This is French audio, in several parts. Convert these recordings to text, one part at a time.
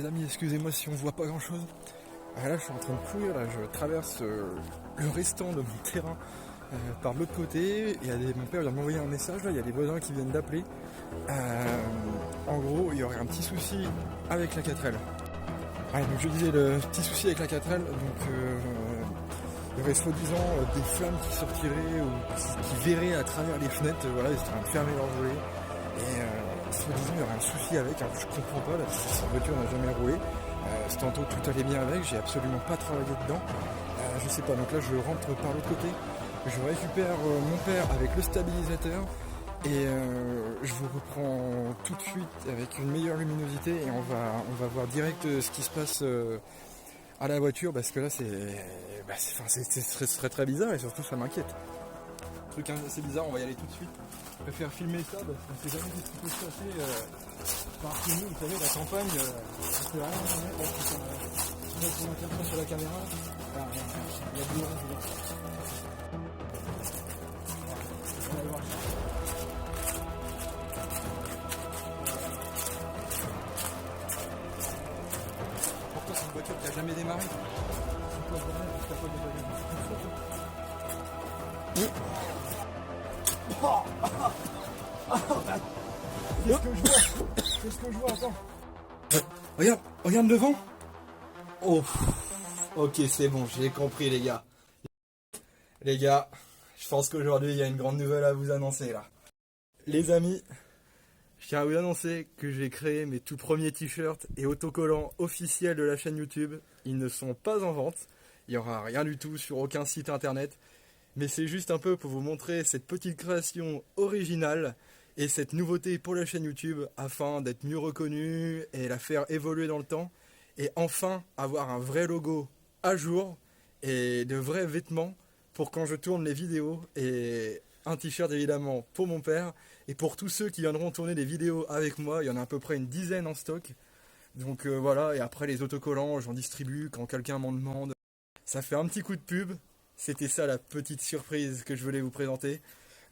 Les amis, excusez-moi si on voit pas grand chose. Là je suis en train de courir, là je traverse le restant de mon terrain par l'autre côté. Mon père vient de m'envoyer un message, là il y a des voisins qui viennent d'appeler. En gros, il y aurait un petit souci avec la 4L. Donc je disais le petit souci avec la 4L, donc il y aurait soi-disant des flammes qui sortiraient ou qui verraient à travers les fenêtres, voilà, ils étaient en train de fermer leurs volets. Et soi-disant il y aurait un souci avec, alors je comprends pas, là, cette voiture n'a jamais roulé. Tantôt tout allait bien avec, j'ai absolument pas travaillé dedans. Je sais pas, donc là je rentre par l'autre côté, je récupère mon père avec le stabilisateur et je vous reprends tout de suite avec une meilleure luminosité et on va voir direct ce qui se passe à la voiture parce que là ce serait très bizarre et surtout ça m'inquiète. Truc assez bizarre, on va y aller tout de suite. Je préfère filmer ça parce qu'on sait jamais ce qui peut se passer par chez nous, vous savez, la campagne, on peut rien mettre là, si on a quelqu'un sur la caméra, il y a du orange dedans. On va aller voir ça. Pourtant c'est une voiture qui n'a jamais démarré. C'est quoi ce bordel parce qu'il n'y a pas de Qu'est-ce que je vois? Attends. Regarde devant. Oh, ok, c'est bon, j'ai compris les gars. Les gars, je pense qu'aujourd'hui il y a une grande nouvelle à vous annoncer là. Les amis, je tiens à vous annoncer que j'ai créé mes tout premiers t-shirts et autocollants officiels de la chaîne YouTube. Ils ne sont pas en vente. Il n'y aura rien du tout sur aucun site internet. Mais c'est juste un peu pour vous montrer cette petite création originale et cette nouveauté pour la chaîne YouTube afin d'être mieux reconnue et la faire évoluer dans le temps et enfin avoir un vrai logo à jour et de vrais vêtements pour quand je tourne les vidéos et un t-shirt évidemment pour mon père et pour tous ceux qui viendront tourner les vidéos avec moi. Il y en a à peu près une dizaine en stock. Donc voilà, et après les autocollants j'en distribue quand quelqu'un m'en demande. Ça fait un petit coup de pub. C'était ça la petite surprise que je voulais vous présenter.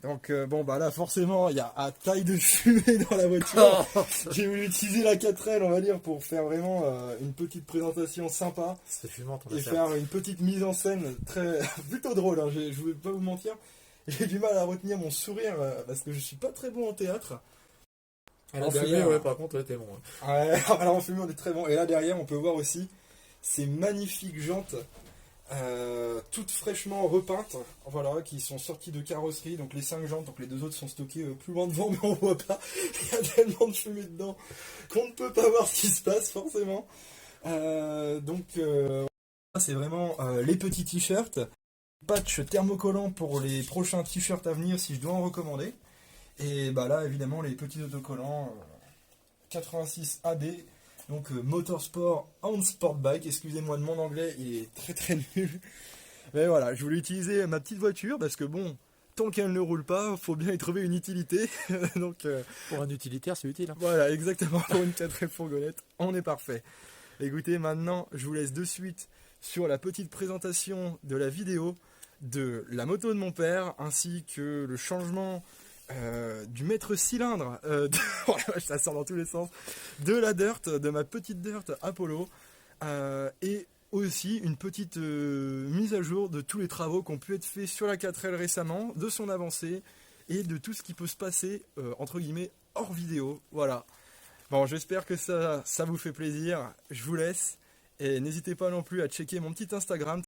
Donc bon bah là forcément il y a à taille de fumée dans la voiture. J'ai voulu utiliser la 4L on va dire pour faire vraiment une petite présentation sympa. C'est fumant ton et affaire. faire une petite mise en scène très plutôt drôle. Hein. Je ne vais pas vous mentir. J'ai du mal à retenir mon sourire parce que je suis pas très bon en théâtre. Et là, En fumée, ouais, par contre, ouais, t'es bon. Ouais, alors en fumée on est très bon. Et là derrière on peut voir aussi ces magnifiques jantes. Toutes fraîchement repeintes, voilà, qui sont sorties de carrosserie, donc les 5 jantes, donc les 2 autres sont stockées plus loin devant, mais on voit pas, il y a tellement de fumée dedans qu'on ne peut pas voir ce qui se passe forcément. C'est vraiment les petits t-shirts, patch thermocollant pour les prochains t-shirts à venir si je dois en recommander, et bah là évidemment les petits autocollants 86 AD. Donc Motorsport on Sport Bike, excusez-moi de mon anglais, il est très très nul. Mais voilà, je voulais utiliser ma petite voiture parce que bon, tant qu'elle ne roule pas, faut bien y trouver une utilité. Donc pour un utilitaire, c'est utile. Hein. Voilà, exactement, pour une 4L fourgonnette, on est parfait. Écoutez, maintenant, je vous laisse de suite sur la petite présentation de la vidéo de la moto de mon père, ainsi que le changement du maître cylindre, ça sort dans tous les sens, de la Dirt, de ma petite Dirt Apollo, et aussi une petite mise à jour de tous les travaux qui ont pu être faits sur la 4L récemment, de son avancée et de tout ce qui peut se passer entre guillemets hors vidéo. Voilà. Bon, j'espère que ça vous fait plaisir. Je vous laisse et n'hésitez pas non plus à checker mon petit Instagram.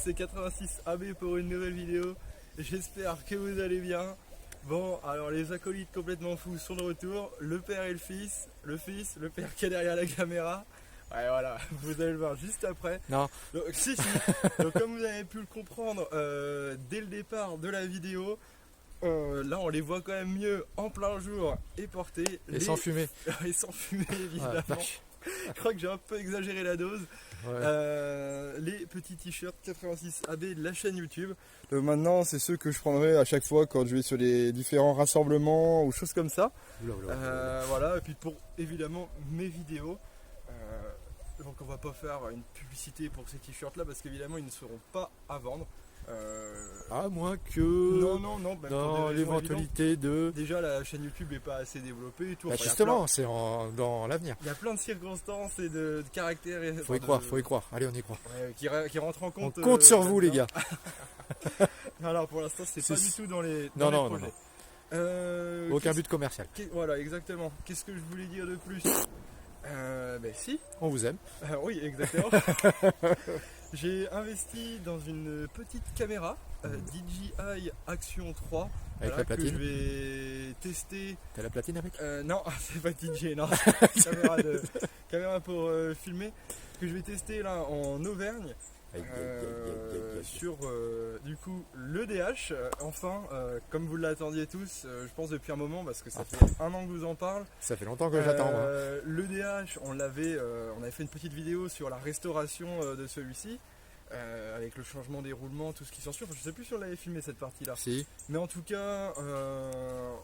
C'est 86 AB pour une nouvelle vidéo. J'espère que vous allez bien. Bon, alors les acolytes complètement fous sont de retour. Le père et le fils, le père qui est derrière la caméra. Ouais, voilà, vous allez le voir juste après. Non. Donc, si. Donc, comme vous avez pu le comprendre dès le départ de la vidéo, là on les voit quand même mieux en plein jour et portés. Et sans fumer. Et sans fumer, évidemment. Ah, Je crois que j'ai un peu exagéré la dose. ouais. Les petits t-shirts 86 AB de la chaîne YouTube. Maintenant, c'est ceux que je prendrai à chaque fois quand je vais sur les différents rassemblements ou choses comme ça. Voilà, et puis pour évidemment mes vidéos. Donc on va pas faire une publicité pour ces t-shirts là parce qu'évidemment ils ne seront pas à vendre. À moins que Non, dans même pour des raisons l'éventualité de... évidentes. Déjà la chaîne YouTube n'est pas assez développée et tout. Bah, Enfin, justement, c'est dans l'avenir. il y a plein de circonstances et de caractères. Faut y croire, faut y croire. Allez, on y croit. Qui rentrent en On compte. compte sur vous, les gars. Alors pour l'instant, c'est pas du tout dans les Non. projets. Aucun but commercial. Voilà, exactement. Qu'est-ce que je voulais dire de plus si. On vous aime. Oui, exactement. J'ai investi dans une petite caméra DJI Action 3 Avec la platine. que je vais tester. T'as la platine avec? Non, c'est pas DJ, non. caméra pour filmer que je vais tester là en Auvergne. Sur du coup le DH, enfin, comme vous l'attendiez tous, je pense depuis un moment parce que ça fait un an que je vous en parle. Ça fait longtemps que j'attends. Le DH, on avait fait une petite vidéo sur la restauration de celui-ci, avec le changement des roulements, tout ce qui s'ensuit. Enfin, je sais plus si on l'avait filmé cette partie-là. Si. Mais en tout cas,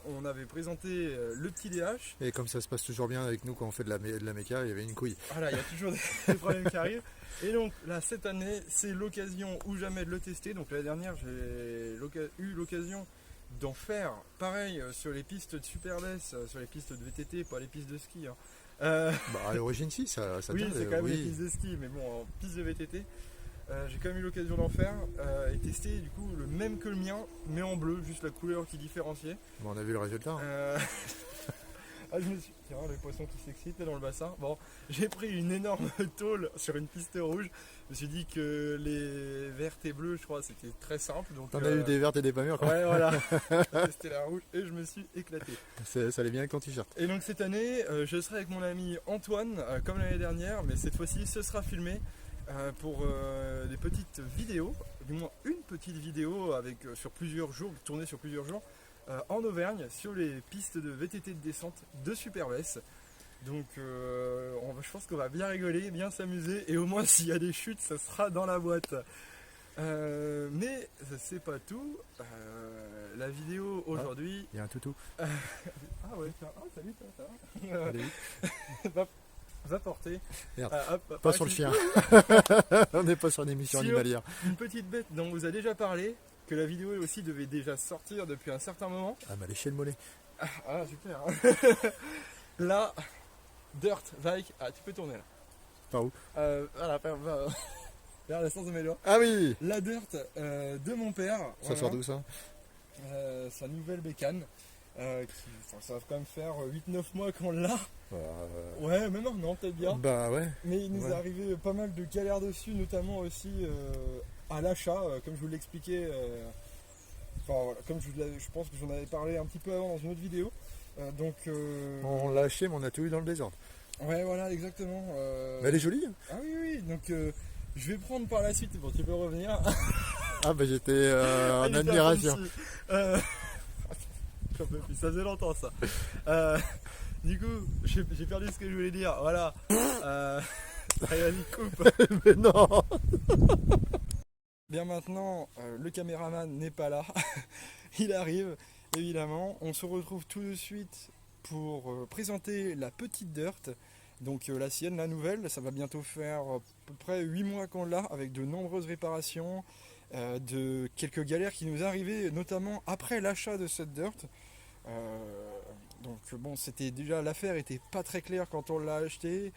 on avait présenté le petit DH. Et comme ça se passe toujours bien avec nous quand on fait de la méca, il y avait une couille. Voilà, il y a toujours des problèmes qui arrivent. Et donc là, cette année, c'est l'occasion ou jamais de le tester. Donc l'année dernière, j'ai eu l'occasion d'en faire pareil sur les pistes de Super NES, sur les pistes de VTT, pas les pistes de ski. Hein. Bah, à l'origine, si, ça oui, tient, c'est quand même les pistes de ski, mais bon, en piste de VTT, j'ai quand même eu l'occasion d'en faire et tester du coup le même que le mien, mais en bleu, juste la couleur qui différenciait. Bon, on a vu le résultat. Je me suis... Tiens, le poisson qui s'excite là dans le bassin. Bon, j'ai pris une énorme tôle sur une piste rouge. Je me suis dit que les vertes et bleues, je crois, c'était très simple. Donc, T'en as eu des vertes et des pas mûres, quoi. Ouais, voilà. J'ai testé la rouge et je me suis éclaté. Ça allait bien avec ton t-shirt. Et donc cette année, je serai avec mon ami Antoine, comme l'année dernière, mais cette fois-ci, ce sera filmé pour des petites vidéos, du moins une petite vidéo avec sur plusieurs jours, tournée sur plusieurs jours. En Auvergne sur les pistes de VTT de descente de Super NES. Donc je pense qu'on va bien rigoler, bien s'amuser et au moins s'il y a des chutes ça sera dans la boîte. Mais c'est pas tout. La vidéo aujourd'hui... Il y a un toutou. Ah ouais, tiens, salut ça va. Allez. Va porter. Merde, Hop, pas sur le chien. On n'est pas sur une émission animalière. Une petite bête dont on vous a déjà parlé, que la vidéo aussi devait déjà sortir depuis un certain moment. Ah, m'a léché le mollet. Ah, super. Là, Dirt Bike. Ah, tu peux tourner là. Par où? Voilà, vers l'essence de mes doigts. Ah oui. La Dirt de mon père. Ça sort d'où ça? Sa nouvelle bécane. Ça va quand même faire 8-9 mois qu'on l'a. Ouais, mais non, peut-être bien. Bah ouais. Mais il nous est arrivé pas mal de galères dessus, notamment aussi à l'achat, comme je vous l'expliquais. Voilà, comme je pense que j'en avais parlé un petit peu avant dans une autre vidéo. On l'a acheté, mais on a tout eu dans le désordre. Ouais, voilà, exactement. Mais elle est jolie. Ah oui, donc je vais prendre par la suite. Bon, tu peux revenir. Ah bah j'étais en admiration. J'en peux plus, ça faisait longtemps ça. Du coup, j'ai perdu ce que je voulais dire. Voilà. Vas-y, coupe. Mais non. Bien maintenant, le caméraman n'est pas là. Il arrive, évidemment. On se retrouve tout de suite pour présenter la petite Dirt. Donc la sienne, la nouvelle. Ça va bientôt faire à peu près 8 mois qu'on l'a, avec de nombreuses réparations, de quelques galères qui nous arrivaient, notamment après l'achat de cette Dirt. Donc bon, c'était déjà, l'affaire était pas très claire quand on l'a acheté.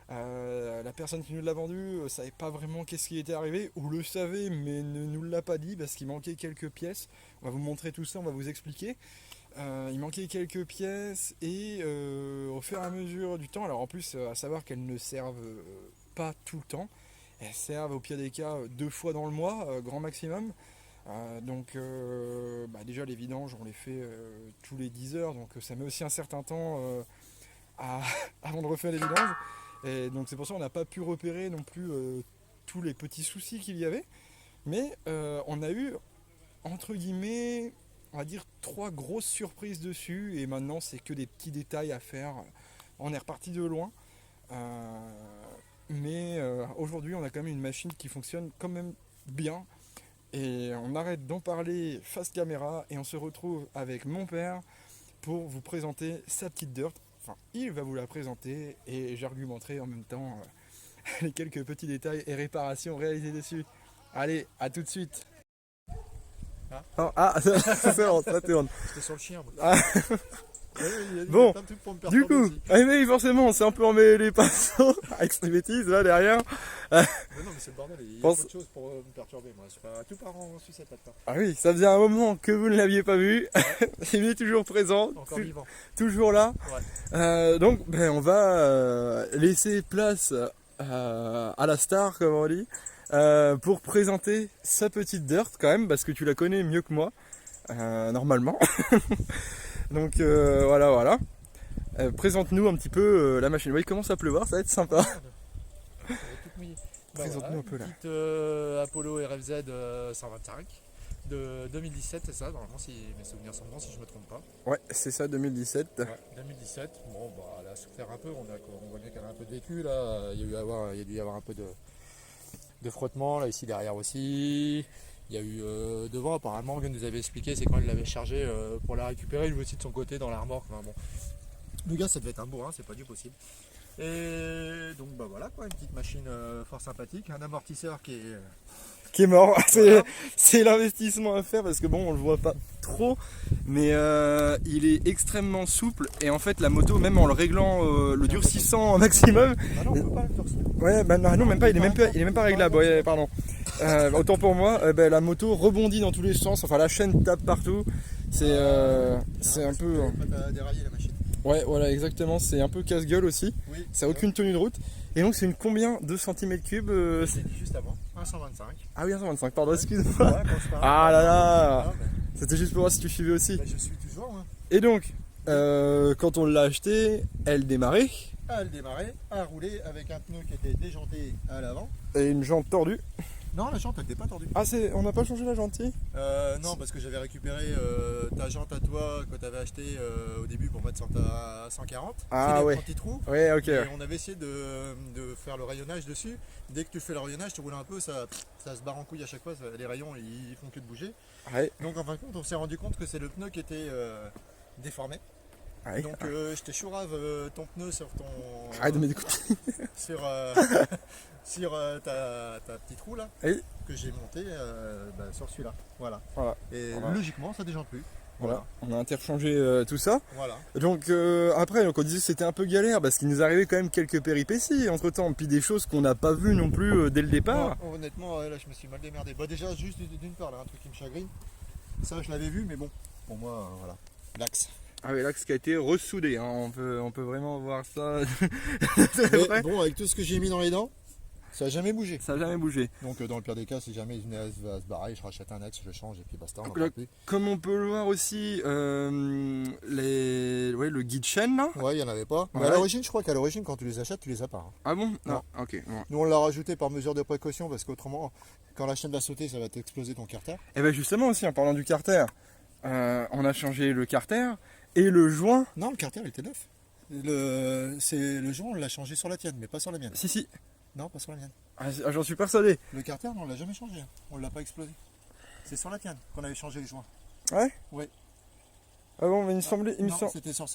La personne qui nous l'a vendu savait pas vraiment qu'est-ce qui était arrivé, ou le savait mais ne nous l'a pas dit parce qu'il manquait quelques pièces. On va vous montrer tout ça, on va vous expliquer. Il manquait quelques pièces et au fur et à mesure du temps, alors en plus à savoir qu'elles ne servent pas tout le temps, elles servent au pire des cas 2 fois dans le mois, grand maximum. Déjà les vidanges on les fait tous les 10 heures, donc ça met aussi un certain temps avant de refaire les vidanges. Et donc c'est pour ça qu'on n'a pas pu repérer non plus tous les petits soucis qu'il y avait. Mais on a eu, entre guillemets, on va dire 3 grosses surprises dessus. Et maintenant c'est que des petits détails à faire. On est reparti de loin. Mais aujourd'hui on a quand même une machine qui fonctionne quand même bien. Et on arrête d'en parler face caméra et on se retrouve avec mon père pour vous présenter sa petite dirt. Enfin, il va vous la présenter et j'argumenterai en même temps les quelques petits détails et réparations réalisées dessus. Allez, à tout de suite. C'est bon, ça tourne. C'était sur le chien, moi. Ah. Il y a Bon, plein de trucs pour me Du perturber coup, aussi. oui, forcément, on s'est un peu emmêlé les pinceaux avec ces bêtises là derrière. Mais non, mais c'est le bordel, il y a Pense- autre chose pour me perturber, moi. C'est pas tout part en sucette là-dedans. Ah oui, ça faisait un moment que vous ne l'aviez pas vu. Il est toujours présent, Encore vivant. toujours là. Ouais. On va laisser place à la star, comme on dit, pour présenter sa petite dirt quand même, parce que tu la connais mieux que moi, normalement. Donc voilà. Présente-nous un petit peu la machine. Oui, il commence à pleuvoir, ça va être sympa. Elle est toute mouillée. Présente-nous un peu, là. Petite Apollo RFZ 125 de 2017, c'est ça, normalement, si mes souvenirs sont bons, si je me trompe pas. Ouais, c'est ça, 2017. Ouais, 2017. Bon, bah, elle a souffert un peu, on voit bien qu'elle a un peu de vécu là. Il y a dû y avoir un peu de frottement là, ici derrière aussi. Il y a eu devant, apparemment, Gun nous avait expliqué, c'est quand il l'avait chargé pour la récupérer, lui aussi de son côté dans la remorque. Enfin, bon. Le gars, ça devait être un bourrin, c'est pas du possible. Et donc, bah voilà quoi, une petite machine fort sympathique, un amortisseur Qui est mort. Voilà. C'est l'investissement à faire parce que bon, on le voit pas trop, mais il est extrêmement souple et en fait la moto, même en le réglant le durcissant au maximum. Ah non, on peut pas le torser. Ouais, bah non, même pas, il est même pas réglable. Ouais, pardon. Autant pour moi, la moto rebondit dans tous les sens. Enfin, la chaîne tape partout. C'est un peu. Prête à dérailler la machine. Ouais, voilà, exactement. C'est un peu casse-gueule aussi. Oui, Ça a aucune tenue de route. Et donc, c'est une combien de centimètres cubes c'est dit juste avant, 125. Ah oui, 125. Pardon, excuse-moi. Voilà, quand je parle. Ah là là. Ah, C'était juste pour voir si tu suivais aussi. bah, je suis toujours. Hein. Et donc, quand on l'a acheté, elle démarrait. À le démarrer, à rouler avec un pneu qui était déjanté à l'avant. Et une jante tordue. Non, la jante elle n'était pas tordue. Ah, on n'a pas changé la gentille. Non, parce que j'avais récupéré ta jante à toi que tu avais acheté au début pour mettre sur ta 140. Ah, C'est des ouais. petits trous. Ouais, ok. Et on avait essayé de faire le rayonnage dessus. Dès que tu fais le rayonnage, tu roules un peu, ça se barre en couille à chaque fois. Les rayons ils font que de bouger. Ouais. Donc en fin de compte, on s'est rendu compte que c'est le pneu qui était déformé. Ouais. Donc je te chourave ton pneu sur ton. Arrête de m'écouter. Sur, sur ta petite roue là. Oui. Que j'ai monté sur celui-là. Voilà. Voilà. Et Voilà. logiquement, ça déjante plus. Voilà. On a interchangé tout ça. Voilà. Donc après, on disait que c'était un peu galère parce qu'il nous arrivait quand même quelques péripéties entre temps. Puis des choses qu'on n'a pas vues non plus dès le départ. Moi, honnêtement, là, je me suis mal démerdé. Bah, déjà, juste d'une part, là, un truc qui me chagrine. Ça, je l'avais vu, mais bon, pour moi, voilà. L'axe. Ah oui, l'axe qui a été ressoudé. Hein. On peut vraiment voir ça. Mais bon, avec tout ce que j'ai mis dans les dents, ça n'a jamais bougé. Ça n'a jamais bougé. Donc, dans le pire des cas, si jamais il venait à se barrer, je rachète un axe, je le change et puis basta. On en Donc, parle plus. Comme on peut le voir aussi, le guide chaîne là. Ouais, il n'y en avait pas. Mais Ouais. à l'origine, je crois qu'à l'origine, quand tu les achètes, tu les as pas. Hein. Ah bon? Non. Ok. Bon. Nous, on l'a rajouté par mesure de précaution parce qu'autrement, quand la chaîne va sauter, ça va t'exploser ton carter. Et bien justement aussi, en parlant du carter, on a changé le carter et le joint. Non, le carter, il était neuf. Le joint, on l'a changé sur la tienne, mais pas sur la mienne. Si. Non, pas sur la mienne. Ah, j'en suis persuadé. Le carter, non, on l'a jamais changé. Hein. On l'a pas explosé. C'est sur la tienne qu'on avait changé les joints. Ouais? Ouais. Ah bon, mais il me semblait. Non, c'était sur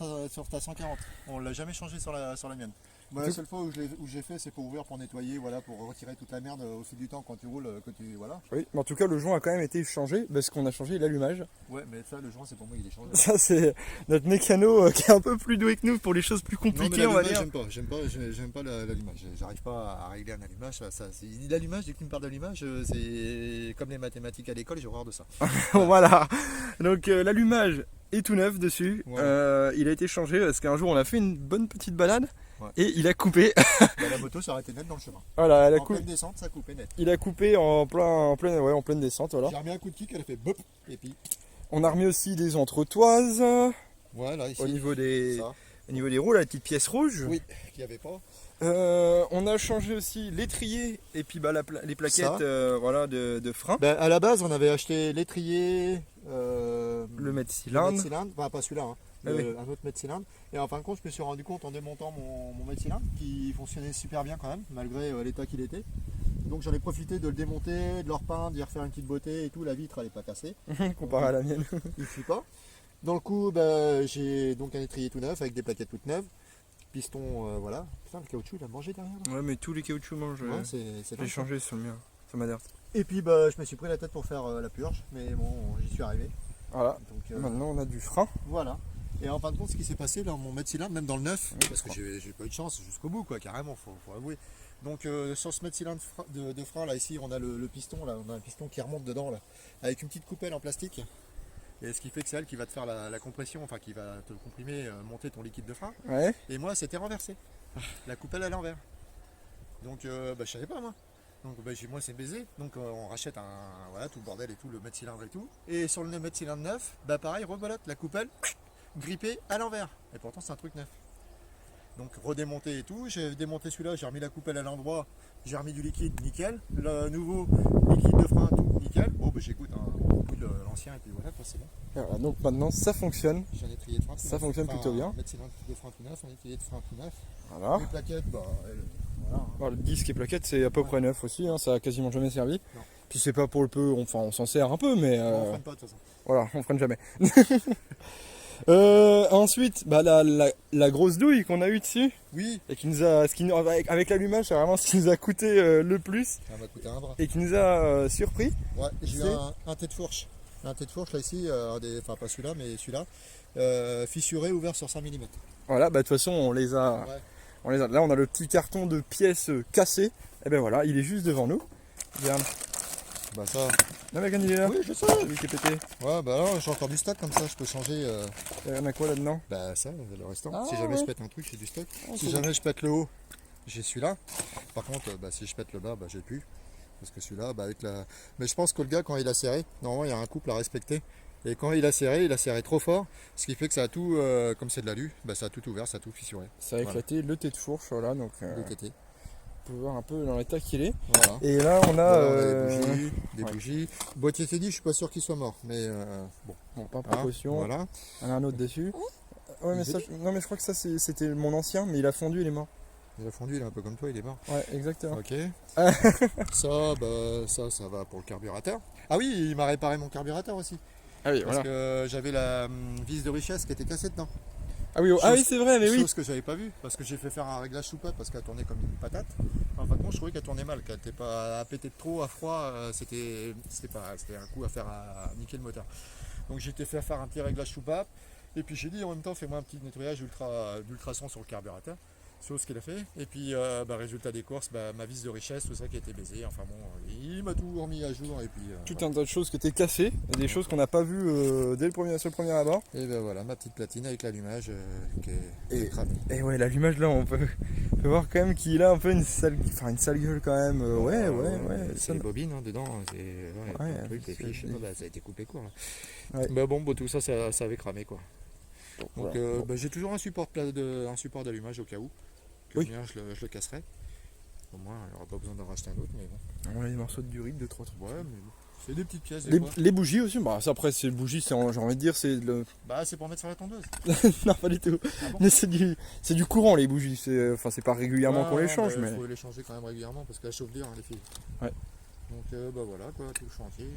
ta 140. On l'a jamais changé sur la mienne. Moi, la seule fois où j'ai fait, c'est pour ouvrir, pour nettoyer, voilà, pour retirer toute la merde au fil du temps quand tu roules, voilà. Oui, mais en tout cas, le joint a quand même été changé parce qu'on a changé l'allumage. Ouais, mais ça, le joint, c'est pour moi, il est changé. Ça, c'est notre mécano qui est un peu plus doué que nous pour les choses plus Non, mais compliquées, on va dire. j'aime pas l'allumage. J'arrive pas à régler un allumage. L'allumage, dès que tu me parles d'allumage, c'est comme les mathématiques à l'école, j'ai horreur de ça. Voilà. Donc, l'allumage est tout neuf dessus. Ouais. Il a été changé parce qu'un jour, on a fait une bonne petite balade Ouais. Et il a coupé. La moto s'arrêtait net dans le chemin. Voilà, En pleine descente, ça coupait net. il a coupé en pleine descente. Voilà. J'ai remis un coup de kick, elle a fait bop, et puis. On a remis aussi des entretoises Voilà, ici. au niveau des roues, là, les petites pièces rouges. Oui, qu'il n'y avait pas. On a changé aussi l'étrier et puis les plaquettes voilà, de frein. Ben, à la base, on avait acheté l'étrier, Le mètre-cylindre. Enfin, pas celui-là, hein, Ah oui. un autre mètre-cylindre. Et en fin de compte, je me suis rendu compte en démontant mon mètre-cylindre qui fonctionnait super bien quand même, malgré l'état qu'il était. Donc j'en ai profité de le démonter, de le repeindre, d'y refaire une petite beauté et tout. La vitre, elle n'est pas cassée. Comparé à la mienne. Il ne fuit pas. Dans le coup, ben, j'ai donc un étrier tout neuf avec des plaquettes toutes neuves. Piston, voilà. Putain, le caoutchouc, il a mangé derrière. Là. Ouais, mais tous les caoutchoucs mangent. Ouais, c'est j'ai changé sur le mien. Ça m'adapte. Et puis bah, je me suis pris la tête pour faire la purge, mais bon, j'y suis arrivé. Voilà. Donc, Maintenant, on a du frein. voilà. Et en fin de compte, ce qui s'est passé dans mon mètre-cylindre, même dans le neuf, parce que j'ai pas eu de chance jusqu'au bout, quoi, carrément, faut avouer. Donc sur ce mètre-cylindre de frein, là, ici, on a le piston, là, on a un piston qui remonte dedans, là, avec une petite coupelle en plastique. Et ce qui fait que c'est elle qui va te faire la compression, enfin qui va te comprimer, monter ton liquide de frein. Ouais. Et moi, c'était renversé. La coupelle à l'envers. Donc bah, je savais pas, moi. Donc bah, moi c'est baisé, donc on rachète voilà, tout le bordel et tout, le mètre cylindre et tout. Et sur le mètre cylindre neuf, bah pareil, rebolote, la coupelle grippée à l'envers. Et pourtant c'est un truc neuf. Donc redémonté et tout, j'ai démonté celui-là, j'ai remis la coupelle à l'endroit, j'ai remis du liquide, nickel. Le nouveau liquide de frein, tout nickel. Bon bah j'écoute l'ancien et puis voilà, quoi, c'est bon. Voilà, donc maintenant ça fonctionne. J'ai un étrier de frein tout Ça neuf. fonctionne plutôt bien. Un mètre cylindre de frein tout neuf, un étrier de frein tout neuf. Voilà. Les plaquettes, bah voilà. Bon, le disque et plaquette c'est à peu près neuf aussi, hein, ça a quasiment jamais servi. Non. Puis c'est pas pour le peu, enfin on s'en sert un peu, mais On freine pas de toute façon. voilà, on freine jamais. Ensuite, bah, la grosse douille qu'on a eue dessus, Oui, et qui nous a, avec l'allumage, c'est vraiment ce qui nous a coûté le plus, ça m'a coûté un bras. et qui nous a surpris. Ouais, j'ai eu C'est- un tête fourche. Un tête fourche là ici, enfin pas celui-là, mais celui-là, fissuré, ouvert sur 5 mm. Voilà, bah de toute façon on les a. Là on a le petit carton de pièces cassées, et ben voilà, il est juste devant nous. Regarde. Bah ça. Là Megan il est là. Oui, je sais. Celui qui est pété. Ouais, bah là j'ai encore du stock comme ça, je peux changer. Il y en a quoi là-dedans? Bah ça, le restant. Ah, si jamais ouais. je pète un truc, j'ai du stock. Ah, Si c'est jamais je pète le haut, j'ai celui-là. Par contre, bah, si je pète le bas, bah, j'ai plus. Parce que celui-là, bah, avec la. Mais je pense que le gars, quand il a serré, normalement, il y a un couple à respecter. Et quand il a serré trop fort. Ce qui fait que ça a tout, comme c'est de l'alu, bah, ça a tout ouvert, ça a tout fissuré. Ça a éclaté le tête de fourche, voilà, donc Le TT. on peut voir un peu dans l'état qu'il est. Voilà. Et là on a. Voilà, des ouais. bougies. Boîtier Teddy, je suis pas sûr qu'il soit mort. Mais bon. Bon, par Hein, précaution. voilà. On a un autre dessus. Ouais, mais Il ça, non, mais je crois que ça c'était mon ancien, mais il a fondu, il est mort. Il a fondu, il est un peu comme toi, il est mort. Ouais, exactement. Ok. Ça, bah, ça va pour le carburateur. Ah oui, il m'a réparé mon carburateur aussi. Ah oui, Parce voilà. que j'avais la vis de richesse qui était cassée dedans. Ah oui, oui c'est vrai, mais oui. Chose que j'avais pas vu. Parce que j'ai fait faire un réglage soupape parce qu'elle tournait comme une patate. En fin de compte, je trouvais qu'elle tournait mal, qu'elle n'était pas à péter de trop, à froid. C'était un coup à faire à niquer le moteur. Donc j'ai été faire un petit réglage soupape. Et puis j'ai dit en même temps, fais-moi un petit nettoyage d'ultrason sur le carburateur. Chose qu'il a fait. Et puis, résultat des courses, ma vis de richesse, tout ça qui a été baisé. Enfin bon, il m'a tout remis à jour. Et puis, Tout voilà. un tas de choses qui étaient cassées, et des choses qu'on n'a pas vues sur le premier abord. Et ben voilà, ma petite platine avec l'allumage qui est Et- cramée. Et ouais, l'allumage là, on peut voir quand même qu'il a un peu une sale gueule quand même. Ouais. C'est les bobines hein, dedans. C'est Ouais, un truc, les c'est- fiches, ça a été coupé court. Là. Ouais. Bah bon, tout ça, ça avait cramé quoi. Donc Voilà. j'ai toujours un support d'allumage au cas où. Que Oui. le mien, je le casserai. Au moins, il n'y aura pas besoin d'en racheter un autre, mais bon. On a des morceaux de durite, 2-3 trucs. Ouais, mais bon. C'est des petites pièces des fois. Les bougies aussi, bah ça après c'est le bougie, j'ai envie de dire c'est le. Bah c'est pour mettre sur la tondeuse. Non pas du tout. Ah bon Mais c'est du courant les bougies, c'est pas régulièrement qu'on les change mais. Il faut les changer quand même régulièrement parce qu'elles chauffent dur hein, les filles. Ouais. Donc voilà quoi, tout le chantier.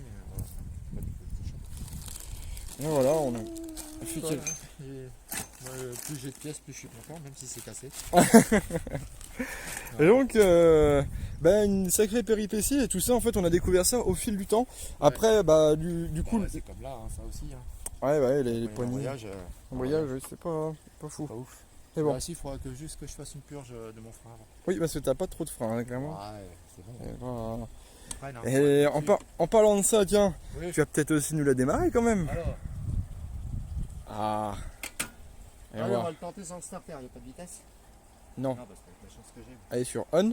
Et voilà, on a. Voilà. Et, plus j'ai de pièces, plus je suis content, même si c'est cassé. Et donc, une sacrée péripétie et tout ça, en fait, on a découvert ça au fil du temps. Après, du coup, Ouais, c'est comme là, hein, ça aussi. Hein. ouais, les Le poignées. voyage, Oui, c'est pas fou. pas ouf. Mais bon, Bah, si, il faudra que juste que je fasse une purge de mon frein avant. oui, parce que t'as pas trop de frein, hein, clairement. Ouais, c'est bon. Et voilà. Après, non, Et en parlant de ça, tiens, oui. tu vas peut-être aussi nous la démarrer quand même. Alors, Ah. Et allez, on voilà. va le tenter sans le starter, il n'y a pas de vitesse. Non. Non, parce qu'avec la chance que j'ai. Allez sur on.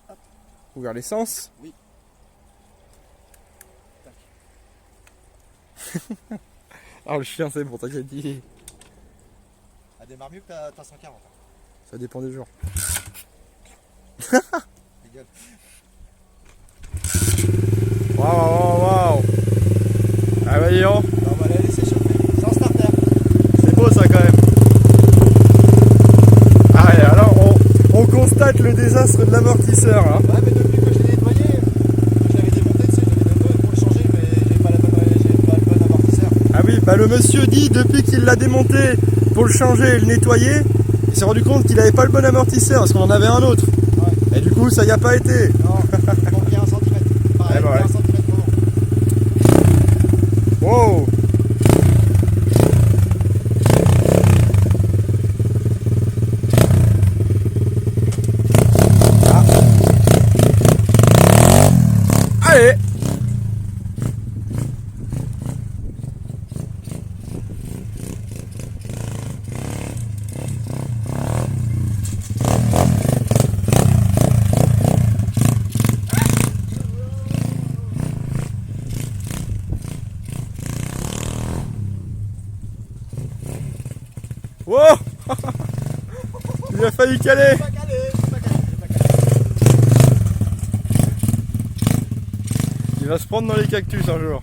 Hop. Ouvert l'essence. Oui. Tac. Ah, le chien, c'est bon, t'inquiète. Elle démarre mieux que ta 140. Ça dépend des jours. Rigole. Waouh. Ah, bah, dis donc. On va la laisser chauffer. Sans starter. C'est beau ça quand même. Ah ouais, alors on constate le désastre de l'amortisseur là. Ouais, mais depuis que je l'ai nettoyé, je l'avais démonté, tu sais, j'avais donné pour le changer, mais j'ai pas le bon amortisseur. Ah oui, bah le monsieur dit depuis qu'il l'a démonté pour le changer et le nettoyer, il s'est rendu compte qu'il avait pas le bon amortisseur parce qu'on en avait un autre. Ouais. Et du coup ça y a pas été. Non, il manquait 1 centimètre. Pareil, Eh bah ouais. 1 centimètre trop long. Wow. Allez. Wow. Il a failli caler. Pas calé, pas calé, pas calé. Il va se prendre dans les cactus un jour.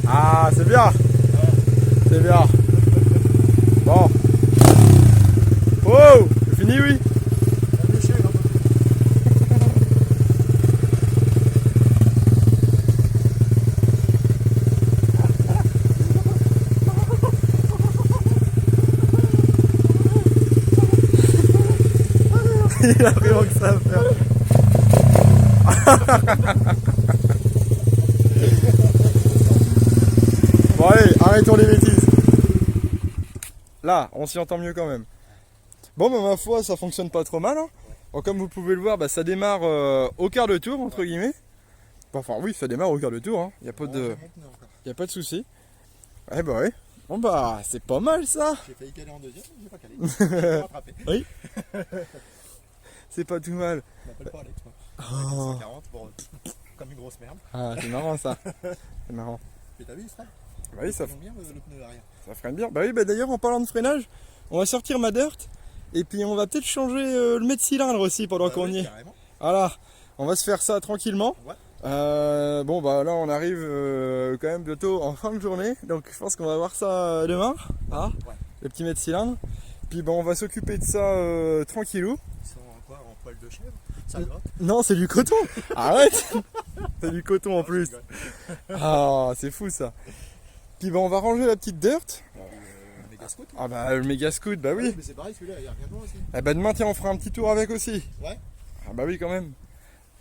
Ah, c'est bien. C'est bien. Bon. Oh, c'est fini, oui. La bûcher, non. Il a vraiment que ça à faire. Bon allez, arrêtons les bêtises. Là, on s'y entend mieux quand même. Bon, bah, ma foi, ça fonctionne pas trop mal. Hein. Bon, comme vous pouvez le voir, bah, ça démarre au quart de tour, entre guillemets. Bon, enfin oui, ça démarre au quart de tour. Hein. Y a pas de, y a pas de souci. Eh bah ouais. Bon bah, c'est pas mal ça. J'ai failli caler en deuxième, mais j'ai pas calé. J'ai rattrapé. Oui. C'est pas tout mal. Je m'appelle pas Alex, moi. Oh. 140, bon, comme une grosse merde. Ah, c'est marrant ça. C'est marrant. Mais t'as vu, il freine? Bah oui, ça, bien le pneu arrière. ça freine bien. Bah oui, bah d'ailleurs, en parlant de freinage, on va sortir ma dirt. Et puis on va peut-être changer le mètre cylindre aussi pendant qu'on y est. Carrément. Voilà, on va se faire ça tranquillement. Ouais. Bon bah là on arrive quand même bientôt en fin de journée. Donc je pense qu'on va voir ça demain. Ah, Ouais. le petit mètre cylindre. Puis bon, on va s'occuper de ça tranquillou. Ils sont en quoi? En poil de chèvre? Ça gratte? Non, c'est du coton. Arrête. C'est du coton en plus. Ah, c'est fou ça. Puis bon, on va ranger la petite dirt. Méga scout? Ah bah le méga scoot, bah oui. Mais c'est pareil, celui-là, il y a rien de bon aussi. Eh bah demain tiens, on fera un petit tour avec aussi. Ouais. Ah bah oui quand même.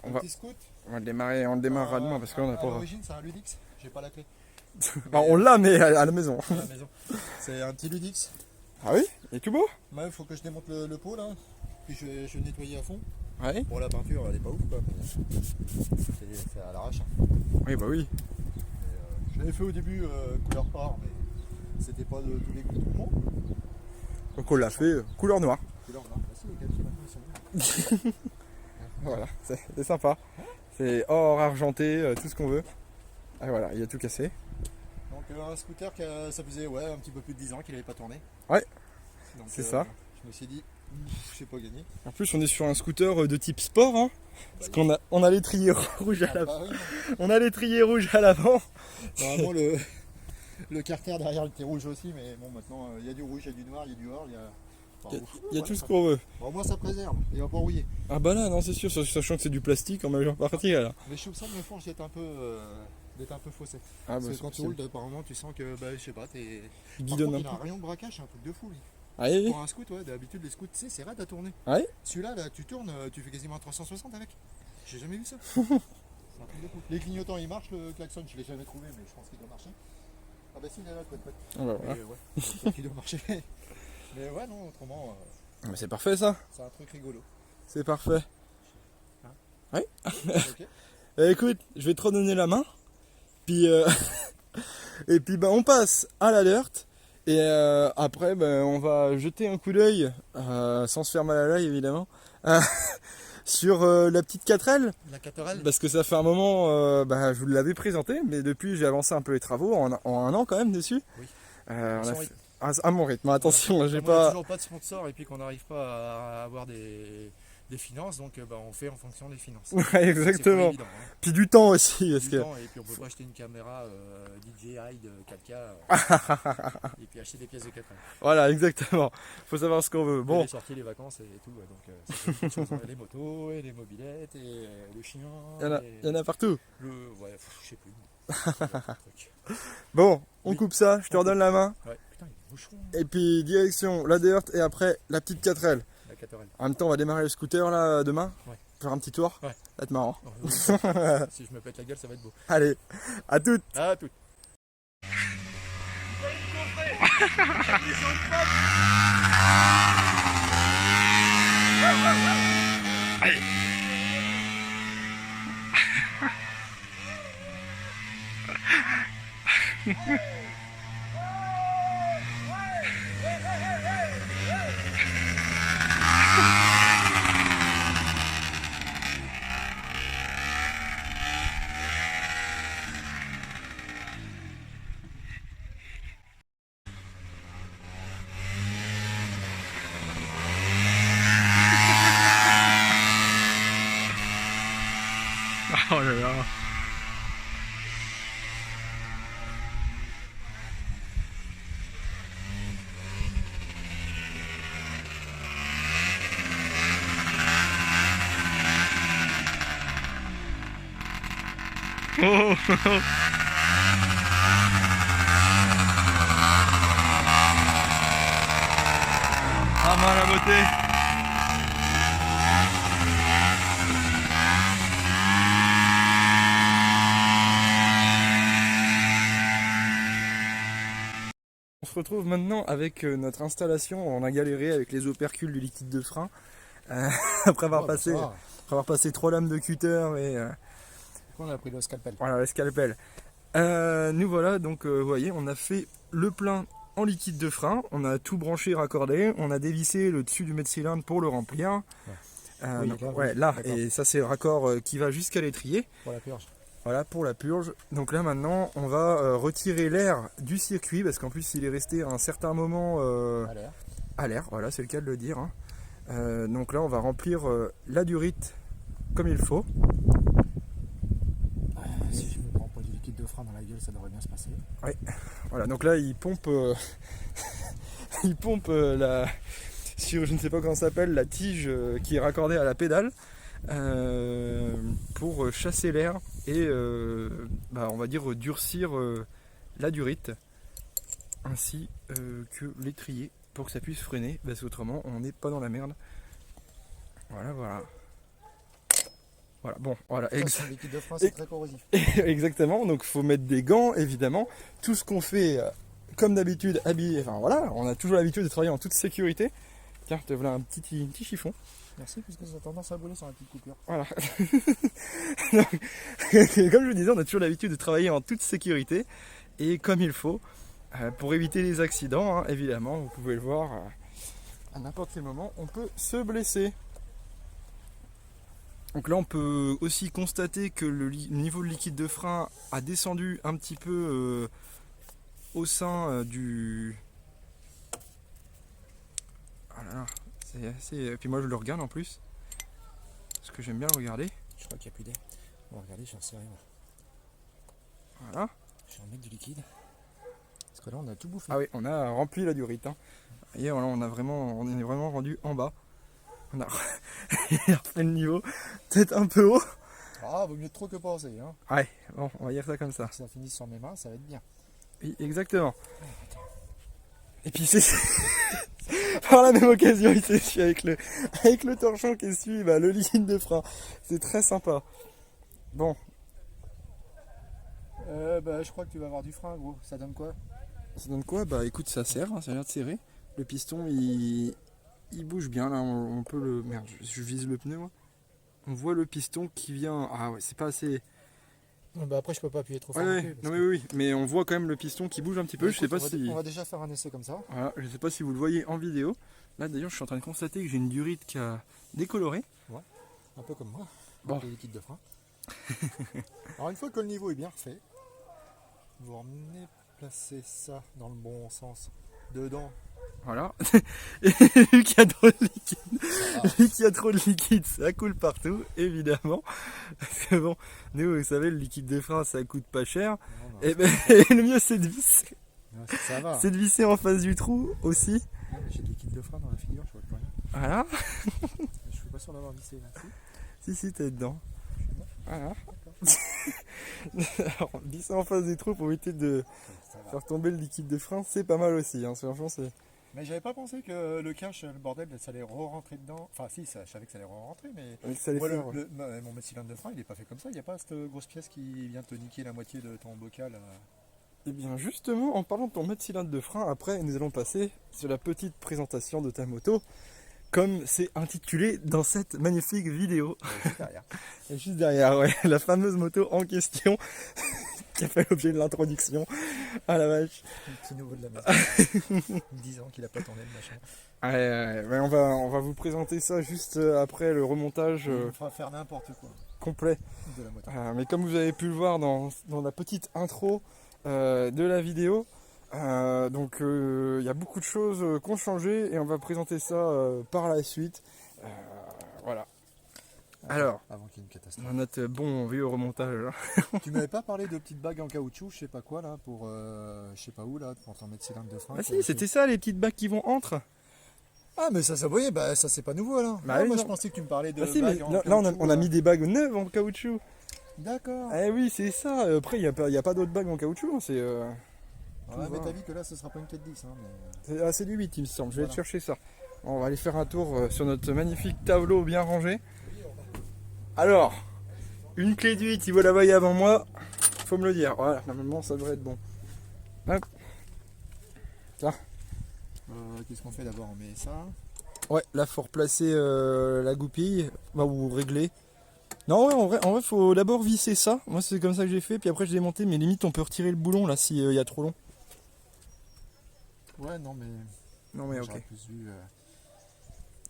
Un va- petit scout. On le démarrera demain parce qu'on a À pas. l'origine, c'est un Ludix. J'ai pas la clé. Bah, on l'a mais à la maison. À la maison. C'est un petit Ludix. Ah oui? Il est tout beau? Ouais, il faut que je démonte le pot là. Puis je vais nettoyer à fond. Ouais. Bon, la peinture, elle est pas ouf quoi. C'est à l'arrache. Hein. Oui bah oui. Je l'avais fait au début couleur or, mais c'était pas de tous les goûts du monde. Donc on l'a fait couleur noire. Couleur noire. Bah si, les calciers maintenant ils sont bons. Voilà, c'est sympa. C'est or, argenté, tout ce qu'on veut. Ah voilà, il a tout cassé. Donc un scooter ça faisait un petit peu plus de 10 ans qu'il n'avait pas tourné. Ouais, Donc, c'est ça. Je me suis dit, je sais pas gagner. En plus on est sur un scooter de type sport, hein, parce qu'on a l'étrier rouge à l'avant. Bah oui, On a l'étrier rouge à l'avant. normalement le carter derrière était rouge aussi, mais bon maintenant il y a du rouge, il y a du noir, il y a du or, il y a... Il y a tout ce qu'on veut. Bon, au moins ça préserve, il va pas rouiller. Ah bah là, non c'est sûr, sachant que c'est du plastique en majeure partie là. Mais je trouve ça de mes fourches d'être un peu faussé. Ah Parce bah que quand tu roules, apparemment tu sens que, je sais pas, t'es... guidonne un Il a un peu. rayon de braquage, c'est un truc de fou lui. Ah oui, oui. Pour un scoot, d'habitude les scouts, tu sais, c'est raide à tourner. Ah oui. Celui-là, là, tu tournes, tu fais quasiment un 360 avec. J'ai jamais vu ça. C'est un truc de fou. Les clignotants ils marchent, le klaxon je l'ai jamais trouvé, mais je pense qu'il doit marcher. Ah bah si, il est là, le poète. Ah bah voilà. Ouais, il doit marcher. Mais ouais, non, autrement, Mais c'est parfait ça, c'est un truc rigolo. c'est parfait. Hein Oui. Ok. Écoute, je vais te redonner la main, puis et puis on passe à l'alerte. Et après, on va jeter un coup d'œil, sans se faire mal à l'œil évidemment, euh, sur la petite 4L. La 4L. Parce que ça fait un moment, je vous l'avais présenté, mais depuis j'ai avancé un peu les travaux, en un an quand même dessus. Oui. On Son a fait- rythme. à mon rythme, attention, Voilà. j'ai Comme on n'a pas... toujours pas de sponsor et puis qu'on n'arrive pas à avoir des finances, donc on fait en fonction des finances. Ouais, C'est pas exactement. évident, hein. Puis du temps aussi, parce Du que... temps, et puis on peut pas acheter une caméra DJI de 4K et puis acheter des pièces de 4K. Voilà, exactement. Faut savoir ce qu'on veut. Bon. Bon, Les sorties, les vacances et tout, ouais, donc ça fait beaucoup de choses, hein. Les motos, et les mobylettes, et le chien. il y en a partout. Ouais, je sais plus. Il y a plein de trucs. Bon, on Oui. coupe ça, je te redonne la main. Ouais, putain, il y a des bouchons. Et puis direction la Dirt et après la petite 4L. La 4L. En même temps, on va démarrer le scooter là demain. Ouais. Faire un petit tour. Ouais. Ça va être marrant. Si je me pète la gueule, ça va être beau. Allez, à toutes. À tout. Oh là là. Oh. Ah mal la beauté. On se retrouve maintenant avec notre installation. On a galéré avec les opercules du liquide de frein. Après avoir passé 3 lames de cutter et On a pris le scalpel. voilà, le scalpel. Nous voilà, donc vous voyez, on a fait le plein en liquide de frein. On a tout branché, raccordé. On a dévissé le dessus du mètre-cylindre pour le remplir. Oui, Donc, là, ouais, oui, là, d'accord. et ça c'est le raccord qui va jusqu'à l'étrier. Pour la purge. Voilà, pour la purge. Donc là maintenant, on va retirer l'air du circuit, parce qu'en plus il est resté un certain moment À l'air. à l'air, voilà, c'est le cas de le dire, hein. Donc là on va remplir la durite comme il faut. Si je me prends pas du liquide de frein dans la gueule, ça devrait bien se passer. Voilà, donc là il pompe il pompe sur, je ne sais pas comment ça s'appelle, la tige qui est raccordée à la pédale, pour chasser l'air et on va dire durcir la durite ainsi que l'étrier pour que ça puisse freiner, parce qu'autrement on n'est pas dans la merde. Voilà, voilà. Voilà, bon, voilà, Le liquide de frein, c'est très corrosif. exactement. Donc, faut mettre des gants, évidemment. Tout ce qu'on fait, comme d'habitude, habillé. Enfin, voilà, on a toujours l'habitude de travailler en toute sécurité. Tiens, te voilà un petit chiffon. Merci, parce que ça a tendance à brûler sur la petite coupure. Voilà. Donc, comme je vous disais, on a toujours l'habitude de travailler en toute sécurité et comme il faut, pour éviter les accidents, hein, évidemment. Vous pouvez le voir, à n'importe quel moment, on peut se blesser. Donc là on peut aussi constater que le niveau de liquide de frein a descendu un petit peu au sein du... Ah là là, c'est assez... Et puis moi je le regarde en plus, parce que j'aime bien le regarder. Je crois qu'il n'y a plus d'air. On va regarder, j'en sais rien. Voilà. Je vais en mettre du liquide. Parce que là, on a tout bouffé. Ah oui, on a rempli la durite, hein. Et voilà, on est vraiment rendu en bas. On a refait le niveau, peut-être un peu haut. Ah, vaut mieux trop que pas assez, hein. Ouais, bon, on va dire ça comme ça. Si ça finit sur mes mains, ça va être bien. Oui, exactement. Et puis c'est par la même occasion, il s'essuie avec le torchon qui essuie le liquide de frein. C'est très sympa. Bon, Je crois que tu vas avoir du frein, gros. Ça donne quoi? ça donne quoi? Bah écoute, ça sert, hein, ça a l'air de serrer. Le piston, il bouge bien là, on peut le... Merde, je vise le pneu moi. On voit le piston qui vient... Ah ouais, c'est pas assez... Ouais, bah après je peux pas appuyer trop fort. Ouais, non ouais, plus, parce non que- mais oui, mais on voit quand même le piston qui bouge un petit peu, Bah, je sais écoute, pas si... on va déjà faire un essai comme ça. Voilà, je sais pas si vous le voyez en vidéo. Là d'ailleurs je suis en train de constater que j'ai une durite qui a décoloré. Un peu comme moi. Bon. Le liquide de frein. Alors une fois que le niveau est bien refait, vous ramenez, placez ça dans le bon sens. Dedans. Voilà. Et vu qu'il y a trop de liquide, Ça va. vu qu'il y a trop de liquide, ça coule partout, évidemment. Parce que bon, nous vous savez le liquide de frein ça coûte pas cher. Non, non, Et ben le mieux c'est de visser. non, ça va. C'est de visser en face du trou aussi. Non, mais j'ai du liquide de frein dans la figure, je vois plus rien. Voilà. Mais je suis pas sûr d'avoir vissé là. Si t'es dedans. Je suis pas. Voilà. Alors, visser en face du trou pour éviter de Ça va. faire tomber le liquide de frein, c'est pas mal aussi. Hein. Franchement, c'est... Mais j'avais pas pensé que le cache, le bordel, ça allait re-rentrer dedans. Enfin si, ça, je savais que ça allait re-rentrer, mais Ça les moi, fait, ouais. mon cylindre de frein, il est pas fait comme ça. Il n'y a pas cette grosse pièce qui vient te niquer la moitié de ton bocal. Et bien justement, en parlant de ton mètre cylindre de frein, après nous allons passer sur la petite présentation de ta moto, comme c'est intitulé dans cette magnifique vidéo. Juste derrière. Et juste derrière, ouais, la fameuse moto en question qui a fait l'objet de l'introduction. Ah la vache. Un petit nouveau de la maison. 10 ans qu'il a pas tourné le machin. Ouais, on va vous présenter ça juste après le remontage Il faudra faire n'importe quoi complet. de la moto. Mais comme vous avez pu le voir dans la petite intro de la vidéo, donc il y a beaucoup de choses qui ont changé et on va présenter ça par la suite. Voilà. Alors, Avant qu'il y ait une catastrophe. dans notre bon vieux remontage. Là. Tu m'avais pas parlé de petites bagues en caoutchouc, je sais pas quoi là, pour je sais pas où là, pour ton mettre cylindre de frein. Ah si, c'était ça les petites bagues qui vont entre. Ah mais ça voyez, bah ça c'est pas nouveau alors. Bah Ah, oui, moi non. je pensais que tu me parlais de Ah si, mais bagues en là on caoutchouc, a mis des bagues neuves en caoutchouc. D'accord. Eh oui, c'est ça. Après, il n'y a pas d'autres bagues en caoutchouc. Hein, c'est Ouais, mais voir. t'as vu que là ce sera pas une 410 hein, mais... c'est du 8, il me semble. Je vais Voilà. te chercher ça. On va aller faire un tour sur notre magnifique tableau bien rangé. Alors, une clé du 8, il vaut la vaille avant moi. Faut me le dire. Voilà, normalement ça devrait être bon. Hop. Qu'est-ce qu'on fait d'abord? On met ça. Ouais, là faut replacer la goupille. Bah, ou régler. Non, ouais, en vrai, faut d'abord visser ça. Moi, c'est comme ça que j'ai fait. Puis après, je démontais. Mais limite, on peut retirer le boulon là s'il y a trop long. Ouais non mais... Non, mais ok. J'aurais plus vu,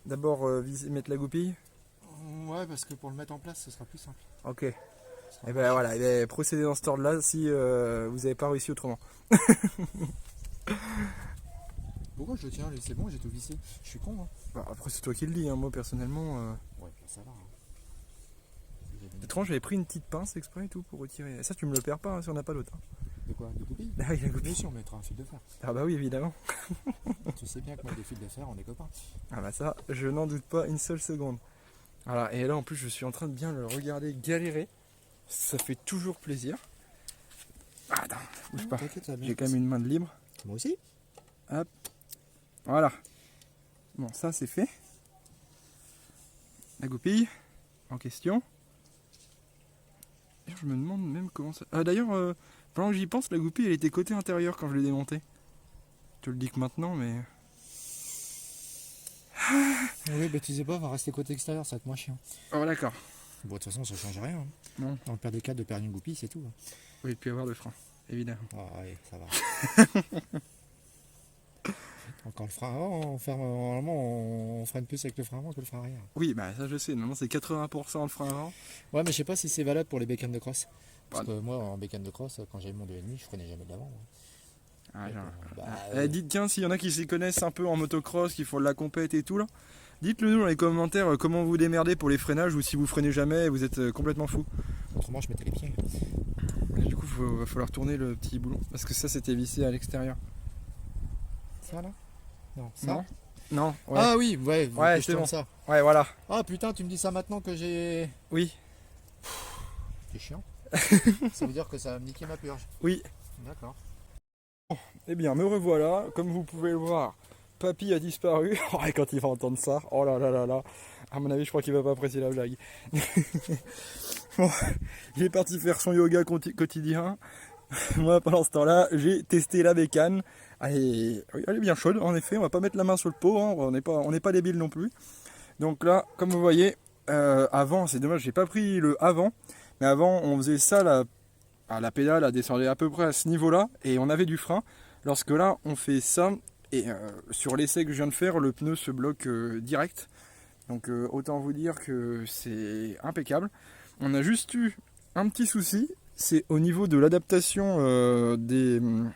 D'abord, mettre la goupille. Ouais parce que pour le mettre en place ce sera plus simple. Ok. Ce sera Et moins ben voilà, procédez dans ce ordre-là si vous n'avez pas réussi autrement. Pourquoi je le tiens lui? C'est bon, j'ai tout vissé. Je suis con hein. Bah, après, c'est toi qui le dis. Hein. Moi, personnellement, Ouais ça va. c'est étrange. J'avais pris une petite pince exprès et tout pour retirer. Ça, tu me le perds pas hein, si on n'a pas d'autre. Hein. De quoi? De goupille? Ah oui, la Bien goupille. sûr on mettra un fil de fer. Ah bah oui, évidemment. Tu sais bien que moi des fils de fer on est copains. Ah bah ça, je n'en doute pas une seule seconde. Voilà, et là en plus je suis en train de bien le regarder galérer. Ça fait toujours plaisir. Ah attends, bouge pas. T'inquiète, ça va bien J'ai quand même une main de libre. Moi aussi. Voilà. Bon, ça c'est fait. La goupille en question. D'ailleurs, je me demande même comment ça... Ah d'ailleurs, pendant que j'y pense, la goupille elle était côté intérieur quand je l'ai démontée. Je te le dis que maintenant, mais... Oui, bah tu sais pas, on va rester côté extérieur, ça va être moins chiant. Oh d'accord. Bon, de toute façon, ça change rien. Hein. Non. Dans le pire des cas, de perdre une goupille, c'est tout. Hein. Oui, puis avoir le frein, évidemment. Ah, ouais, ça va. Encore le frein avant, normalement, on freine plus avec le frein avant que le frein arrière. Oui, bah ça je sais, normalement c'est 80% le frein avant. Ouais, mais je sais pas si c'est valable pour les bécanes de cross. Parce Bah, que moi, en bécane de cross, quand j'avais mon 2,5, je freinais jamais de l'avant. Moi. Ah, Donc, genre, bah, dites tiens s'il y en a qui s'y connaissent un peu en motocross, qui font de la compète et tout là. Dites-le nous dans les commentaires comment vous démerdez pour les freinages ou si vous freinez jamais vous êtes complètement fou. autrement, je mettais les pieds. Et du coup va falloir tourner le petit boulon parce que ça c'était vissé à l'extérieur. Ça, là? Non, ça? Non. Non, ouais. Ah oui, ouais, Ouais, que je c'est tourne bon. ça. Ouais voilà. Ah putain, tu me dis ça maintenant que j'ai... Oui, C'est chiant. Ça veut dire que ça va me niquer ma purge. oui. D'accord. Eh bien me revoilà, comme vous pouvez le voir, Papy a disparu. Oh, et quand il va entendre ça, oh là là là là. À mon avis je crois qu'il va pas apprécier la blague. Bon, il est parti faire son yoga quotidien. Moi pendant ce temps-là, j'ai testé la bécane. Elle est bien chaude en effet, on va pas mettre la main sur le pot, hein, on n'est pas débiles non plus. Donc là, comme vous voyez, avant, c'est dommage, j'ai pas pris le avant, mais avant on faisait ça, la pédale elle descendait à peu près à ce niveau-là, et on avait du frein. Lorsque là, on fait ça, et sur l'essai que je viens de faire, le pneu se bloque direct. Donc autant vous dire que c'est impeccable. On a juste eu un petit souci, c'est au niveau de l'adaptation de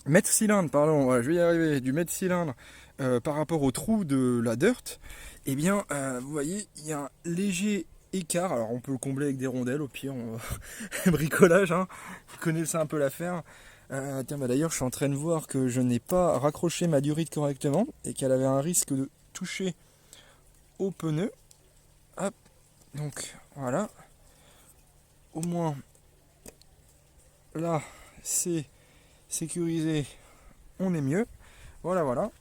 mètre cylindre, pardon, voilà, je vais y arriver, du mètre cylindre par rapport au trou de la dirt. Eh bien, vous voyez, il y a un léger écart. Alors on peut le combler avec des rondelles, au pire, bricolage, hein. Vous connaissez un peu l'affaire. Tiens, bah d'ailleurs, je suis en train de voir que je n'ai pas raccroché ma durite correctement et qu'elle avait un risque de toucher au pneu. Hop, donc voilà. Au moins, là, c'est sécurisé, on est mieux. Voilà, voilà.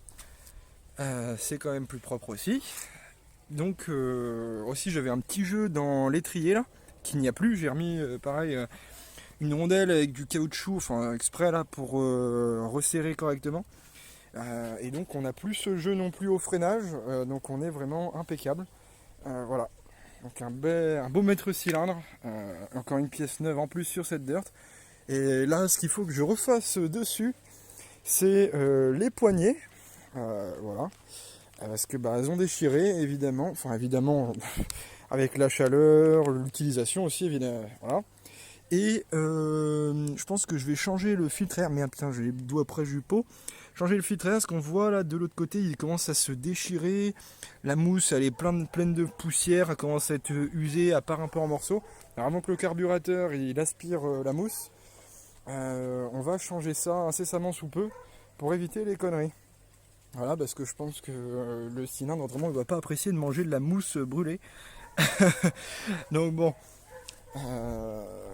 C'est quand même plus propre aussi. Donc, aussi, j'avais un petit jeu dans l'étrier là, qu'il n'y a plus. J'ai remis, pareil. Une rondelle avec du caoutchouc, enfin exprès là pour resserrer correctement. Et donc on n'a plus ce jeu non plus au freinage, donc on est vraiment impeccable. Voilà, donc un beau mètre cylindre, encore une pièce neuve en plus sur cette dirt. Et là, ce qu'il faut que je refasse dessus, c'est les poignées, voilà, parce que bah, elles ont déchiré évidemment, enfin évidemment avec la chaleur, l'utilisation aussi évidemment, voilà. Et je pense que je vais changer le filtre air. Merde, putain, j'ai les doigts près du pot. Changer le filtre air, ce qu'on voit là de l'autre côté, il commence à se déchirer. La mousse, elle est pleine de poussière, elle commence à être usée, à part un peu en morceaux. Alors avant que le carburateur il aspire la mousse, on va changer ça incessamment sous peu pour éviter les conneries. Voilà, parce que je pense que le cylindre, autrement, il ne va pas apprécier de manger de la mousse brûlée. Donc bon.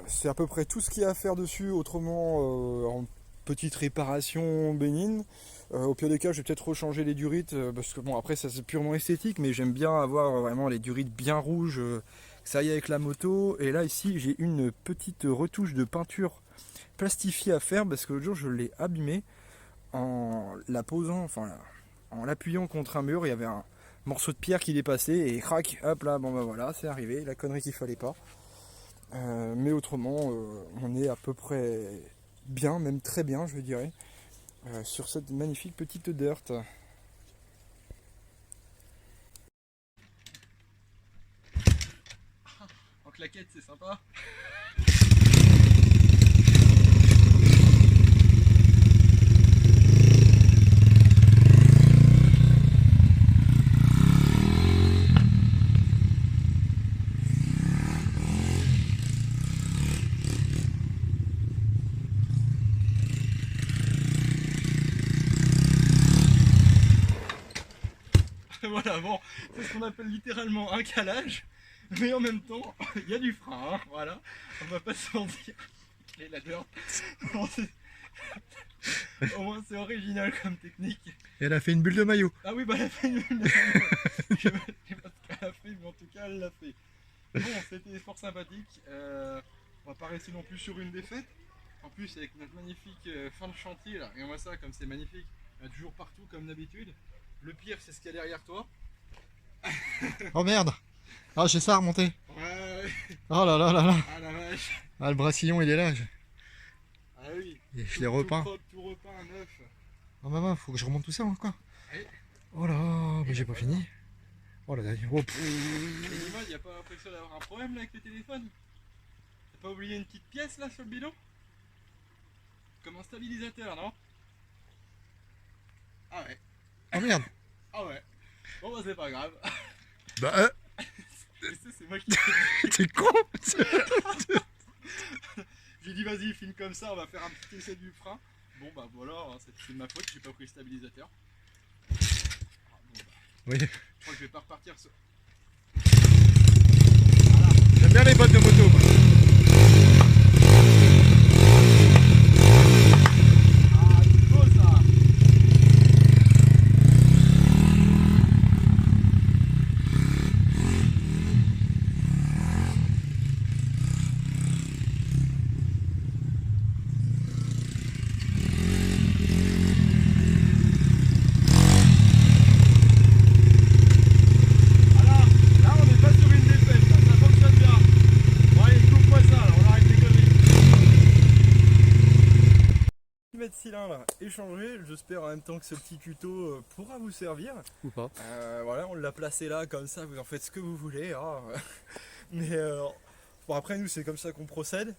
C'est à peu près tout ce qu'il y a à faire dessus, autrement en petite réparation bénigne. Au pire des cas, je vais peut-être rechanger les durites, parce que bon, après ça c'est purement esthétique, mais j'aime bien avoir vraiment les durites bien rouges, que ça y est avec la moto. Et là ici j'ai une petite retouche de peinture plastifiée à faire, parce que l'autre jour je l'ai abîmée en la posant, enfin en l'appuyant contre un mur, il y avait un morceau de pierre qui dépassait et crac, hop là, bon bah voilà, c'est arrivé, la connerie qu'il fallait pas. Mais autrement, on est à peu près bien, même très bien, je dirais, sur cette magnifique petite dirt. En claquette, c'est sympa. Voilà, bon, c'est ce qu'on appelle littéralement un calage, mais en même temps, il y a du frein, hein, voilà, on va pas se mentir. Et la dirt, au moins c'est original comme technique. Et elle a fait une bulle de maillot. Ah oui, bah elle a fait une bulle de maillot. Je sais pas ce qu'elle a fait, mais en tout cas elle l'a fait. Bon, c'était fort sympathique, on va pas rester non plus sur une défaite. En plus avec notre magnifique fin de chantier là, regarde-moi ça comme c'est magnifique, il y a toujours partout comme d'habitude. Le pire, c'est ce qu'il y a derrière toi. Oh merde. Ah, j'ai ça à remonter. Ouais. Oh là là là là. Ah la vache. Ah, le brassillon il est là. Ah oui. Et je l'ai repeint. Tout repeint neuf. Oh maman, faut que je remonte tout ça encore. Oui. Oh là, mais j'ai pas fini. Oh là là. Oh, Il n'y a pas l'impression d'avoir un problème là avec le téléphone? T'as pas oublié une petite pièce là sur le bidon? Comme un stabilisateur, non? Ah ouais. oh merde. Ah ouais. Bon bah c'est pas grave. Bah C'est moi qui... t'es con. J'ai dit vas-y filme comme ça, on va faire un petit essai du frein. Bon bah voilà, hein, c'est de ma faute, j'ai pas pris le stabilisateur. Ah, bon, bah, Oui. je crois que je vais pas repartir sur... J'aime bien les bottes de moto. Moi. Ah c'est beau ça. cylindres échangés. J'espère en même temps que ce petit tuto pourra vous servir. Ou pas. Voilà, on l'a placé là comme ça, vous en faites ce que vous voulez. Hein. Mais bon, après nous c'est comme ça qu'on procède.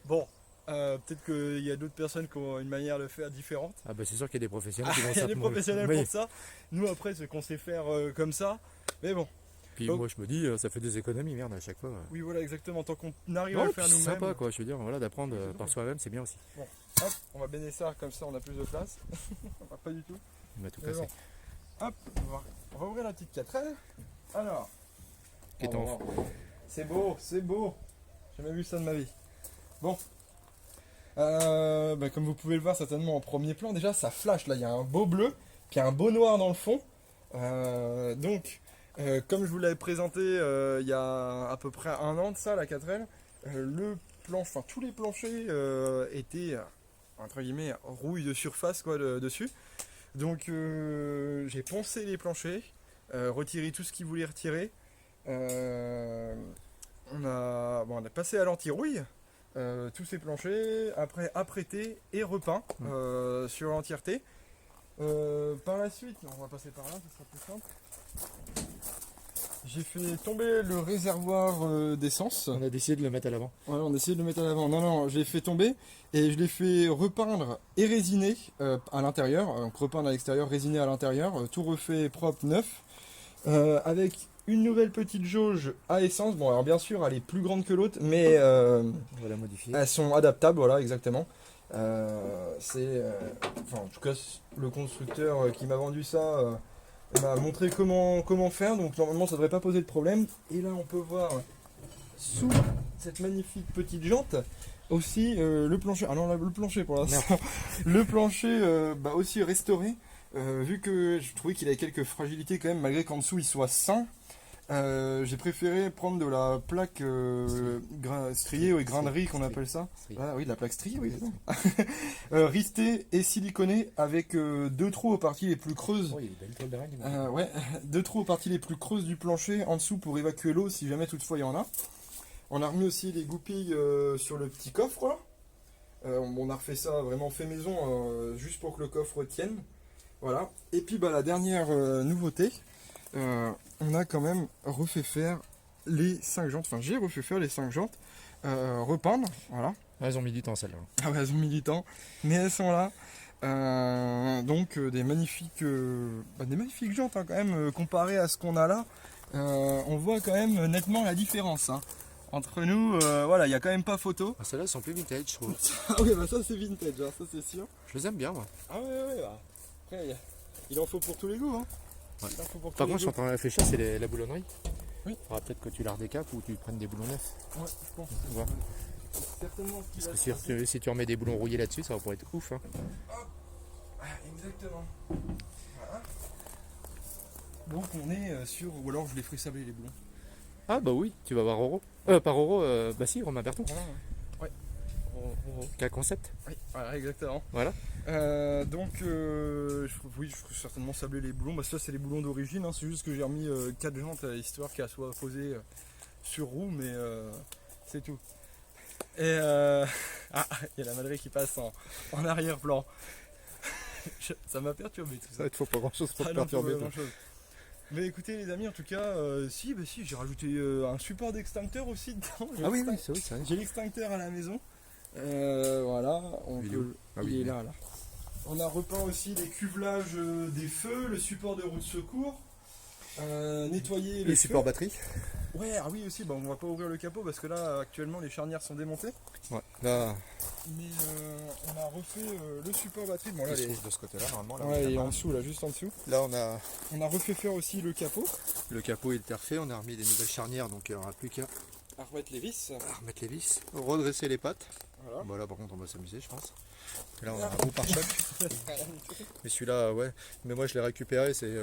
Bon, peut-être qu'il y a d'autres personnes qui ont une manière de faire différente. Ah bah c'est sûr qu'il y a des professionnels qui vont Il y a des certainement- professionnels Oui. pour ça. Nous après c'est qu'on sait faire comme ça. Mais bon, Puis Donc- moi je me dis, ça fait des économies, merde, à chaque fois. oui voilà exactement, tant qu'on arrive à Non, le puis faire c'est nous-mêmes. sympa quoi, je veux dire, voilà, d'apprendre par soi-même, c'est bien aussi. Hop, on va baigner ça comme ça on a plus de place. Pas du tout. On va tout Mais casser. bon. Hop, on va ouvrir la petite 4L. Alors. Qui est en fond. C'est beau, c'est beau. J'ai jamais vu ça de ma vie. Bon. Comme vous pouvez le voir certainement en premier plan, déjà ça flash. Là, il y a un beau bleu, puis un beau noir dans le fond. Comme je vous l'avais présenté il y a à peu près un an de ça, la 4L, tous les planchers étaient entre guillemets rouille de surface quoi dessus. Donc j'ai poncé les planchers, retiré tout ce qu'ils voulaient retirer. On a passé à l'anti-rouille tous ces planchers, après apprêté et repeint sur l'entièreté. Par la suite, on va passer par là, ce sera plus simple. J'ai fait tomber le réservoir d'essence. On a décidé de le mettre à l'avant. Ouais, on a essayé de le mettre à l'avant. Non, je l'ai fait tomber et je l'ai fait repeindre et résiner à l'intérieur. Donc repeindre à l'extérieur, résiner à l'intérieur. Tout refait propre, neuf. Avec une nouvelle petite jauge à essence. Bon, alors bien sûr, elle est plus grande que l'autre, mais On va la modifier. elles sont adaptables, voilà, exactement. En tout cas, le constructeur qui m'a vendu ça m'a montré comment faire, donc normalement ça devrait pas poser de problème. Et là, on peut voir sous cette magnifique petite jante aussi le plancher. Ah non, là, le plancher pour l'instant. Le plancher aussi restauré, vu que je trouvais qu'il avait quelques fragilités quand même, malgré qu'en dessous il soit sain. J'ai préféré prendre de la plaque striée, oui, grainerie qu'on appelle ça. Ah oui, de la plaque striée, oui, c'est ça. Ristée et siliconée avec deux trous aux parties les plus creuses. Oh, il y a des belles toiles d'araignée. Ouais, deux trous aux parties les plus creuses du plancher en dessous pour évacuer l'eau si jamais toutefois il y en a. On a remis aussi les goupilles sur le petit coffre là. On a refait ça vraiment fait maison juste pour que le coffre tienne. Voilà. Et puis la dernière nouveauté. On a quand même refait faire les 5 jantes, enfin j'ai refait faire les 5 jantes, repeindre, voilà. Ah, elles ont mis du temps celles-là. Ah ouais, elles ont mis du temps, mais elles sont là. Des magnifiques jantes hein, quand même, comparées à ce qu'on a là. On voit quand même nettement la différence. Hein. Entre nous, voilà, il n'y a quand même pas photo. Ah, celles-là sont plus vintage, je trouve. Ah ouais, ça c'est vintage, hein, ça c'est sûr. Je les aime bien, moi. Ah ouais, après il en faut pour tous les goûts. Hein. Ouais. Il en faut pour tous Par les contre, je suis en goûts. train de réfléchir, c'est la boulonnerie. Oui. Il faudra peut-être que tu la redécapes ou tu prennes des boulons neufs. Ouais, je pense. On va. Certainement ce qui Parce va que se si passer. si tu remets des boulons rouillés là-dessus, ça va pouvoir être ouf. Hein. Exactement. Voilà. Donc on est sur. Ou alors je les ferai sabler les boulons. Ah bah oui, tu vas voir Roro. Pas Roro, bah si, Romain Berton. Voilà. Ouais. Quel concept. Oui, voilà, exactement. Voilà. Je ferai certainement sabler les boulons. Ça c'est les boulons d'origine. Hein. C'est juste que j'ai remis 4 jantes histoire qu'elles soient posées sur roue, mais c'est tout. Et il y a la madrée qui passe en arrière-plan. Ça m'a perturbé tout ça. Il te faut pas grand-chose pour Ah te non, perturber. pas grand-chose. Mais écoutez les amis, en tout cas, si, j'ai rajouté un support d'extincteur aussi dedans. Ah oui, oui, c'est vrai, c'est vrai. J'ai l'extincteur à la maison. Voilà, il est là. On a repeint aussi les cuvelages des feux, le support de roue de secours, nettoyer Les supports feux. batterie. Ouais, ah oui aussi, on va pas ouvrir le capot parce que là actuellement les charnières sont démontées. Ouais, là, Mais on a refait le support batterie. Bon là, il se trouve de ce côté-là, normalement. Là, ouais, où il y il est a en pas. dessous là, juste en dessous. Là, on a On a refait faire aussi le capot. le capot, il était refait. On a remis des nouvelles charnières, donc il n'y aura plus qu'à À remettre les vis. remettre les vis, redresser les pattes. Voilà. Bon, là, par contre, on va s'amuser, je pense. Et là, on a un gros pare-choc. Mais celui-là, ouais. Mais moi, je l'ai récupéré, c'est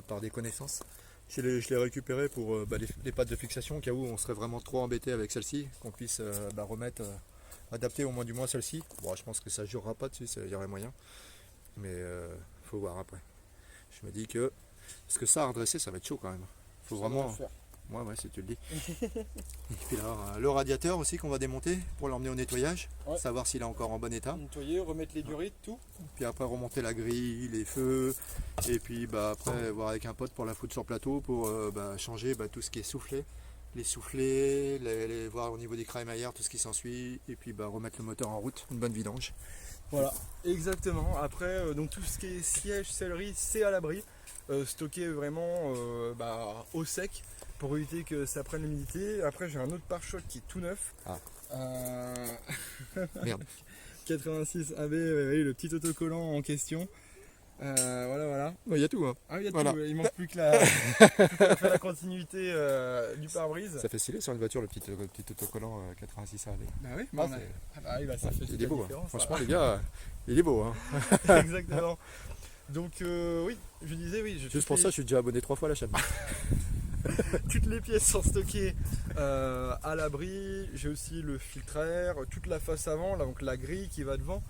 par des connaissances. Je l'ai récupéré pour les pattes de fixation, au cas où on serait vraiment trop embêté avec celle-ci, qu'on puisse remettre, adapter au moins du moins celle-ci. Bon, je pense que ça ne jurera pas dessus, il y aurait moyen. Mais faut voir après. Je me dis que. Parce que ça, à redresser, ça va être chaud quand même. Faut vraiment. Ouais, si tu le dis. Et puis là, le radiateur aussi qu'on va démonter pour l'emmener au nettoyage, Ouais. savoir s'il est encore en bon état. Nettoyer, remettre les durites, tout. Puis après remonter la grille, les feux, et puis après voir avec un pote pour la foutre sur plateau pour changer tout ce qui est soufflé. Les soufflets, voir au niveau des crémaillères, tout ce qui s'ensuit, et puis remettre le moteur en route, une bonne vidange. Voilà, exactement. Après, donc tout ce qui est siège, sellerie, c'est à l'abri. Stocké vraiment au sec pour éviter que ça prenne l'humidité. Après, j'ai un autre pare-choc qui est tout neuf. Ah. Merde. 86 AB, le petit autocollant en question. Voilà. Il y a tout. Hein. Ah, il y a voilà. tout. Il manque plus que la continuité du pare-brise. Ça fait stylé sur une voiture le petit autocollant 86 AB. Bah oui, ça fait il est beau. Hein. Franchement, ça. Les gars, il est beau. Hein. Exactement. Donc oui, je disais oui. Juste pour ça, je suis déjà abonné 3 fois à la chaîne. Toutes les pièces sont stockées à l'abri. J'ai aussi le filtre air, toute la face avant, là, donc la grille qui va devant,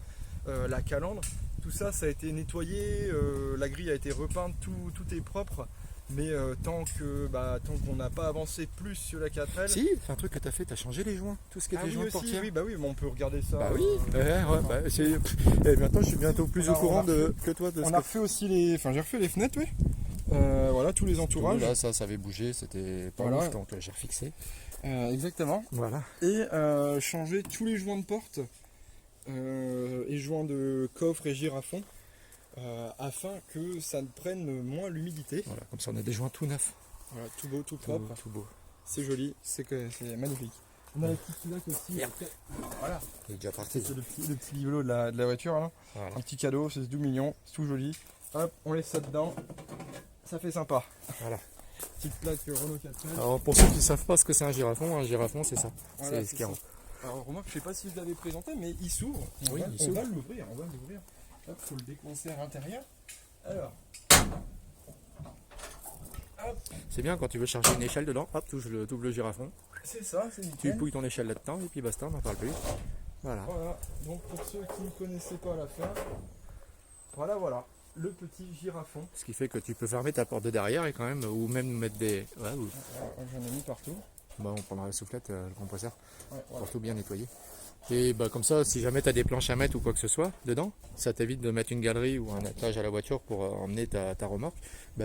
la calandre. Tout ça, ça a été nettoyé. La grille a été repeinte, tout est propre. Mais tant qu'on n'a pas avancé plus sur la 4L. Si, c'est un truc que tu as fait, tu as changé les joints, tout ce qui était joints de portière. Oui, mais on peut regarder ça. Bah oui, et maintenant je suis bientôt plus au courant que toi de on a refait aussi j'ai refait les fenêtres, oui. Voilà, tous les entourages. Là, ça avait bougé, c'était pas ouf, donc j'ai refixé. Exactement. Voilà. Et changer tous les joints de porte et joints de coffre et girafon afin que ça ne prenne moins l'humidité. Voilà, comme ça on a des joints tout neufs. Voilà, tout beau, tout propre. Tout beau. C'est joli, c'est magnifique. On a la petite Kilac aussi. Voilà. Il est déjà parti. C'est le petit bibelot de la voiture. Là. Voilà. Un petit cadeau, c'est tout mignon, c'est tout joli. Hop, on laisse ça dedans. Ça fait sympa. Voilà. Petite plaque Renault 4L. Alors pour ceux qui ne savent pas ce que c'est un girafon c'est ça. Voilà, c'est ce qu'il y a. Alors remarque, je sais pas si je l'avais présenté, mais il s'ouvre. On va l'ouvrir. Hop, faut le décoincer à l'intérieur. Alors. Hop. C'est bien quand tu veux charger une échelle dedans, hop, tu ouvres le girafon. C'est ça, c'est nickel. Tu pouilles ton échelle là-dedans et puis basta, on n'en parle plus. Voilà. Donc pour ceux qui ne connaissaient pas l'affaire, voilà. Le petit girafon. Ce qui fait que tu peux fermer ta porte de derrière et quand même, ou même mettre des... J'en ai mis partout. On prendra la soufflette, le compresseur, pour tout bien nettoyer. Et comme ça, si jamais tu as des planches à mettre ou quoi que ce soit dedans, ça t'évite de mettre une galerie ou un attelage à la voiture pour emmener ta remorque.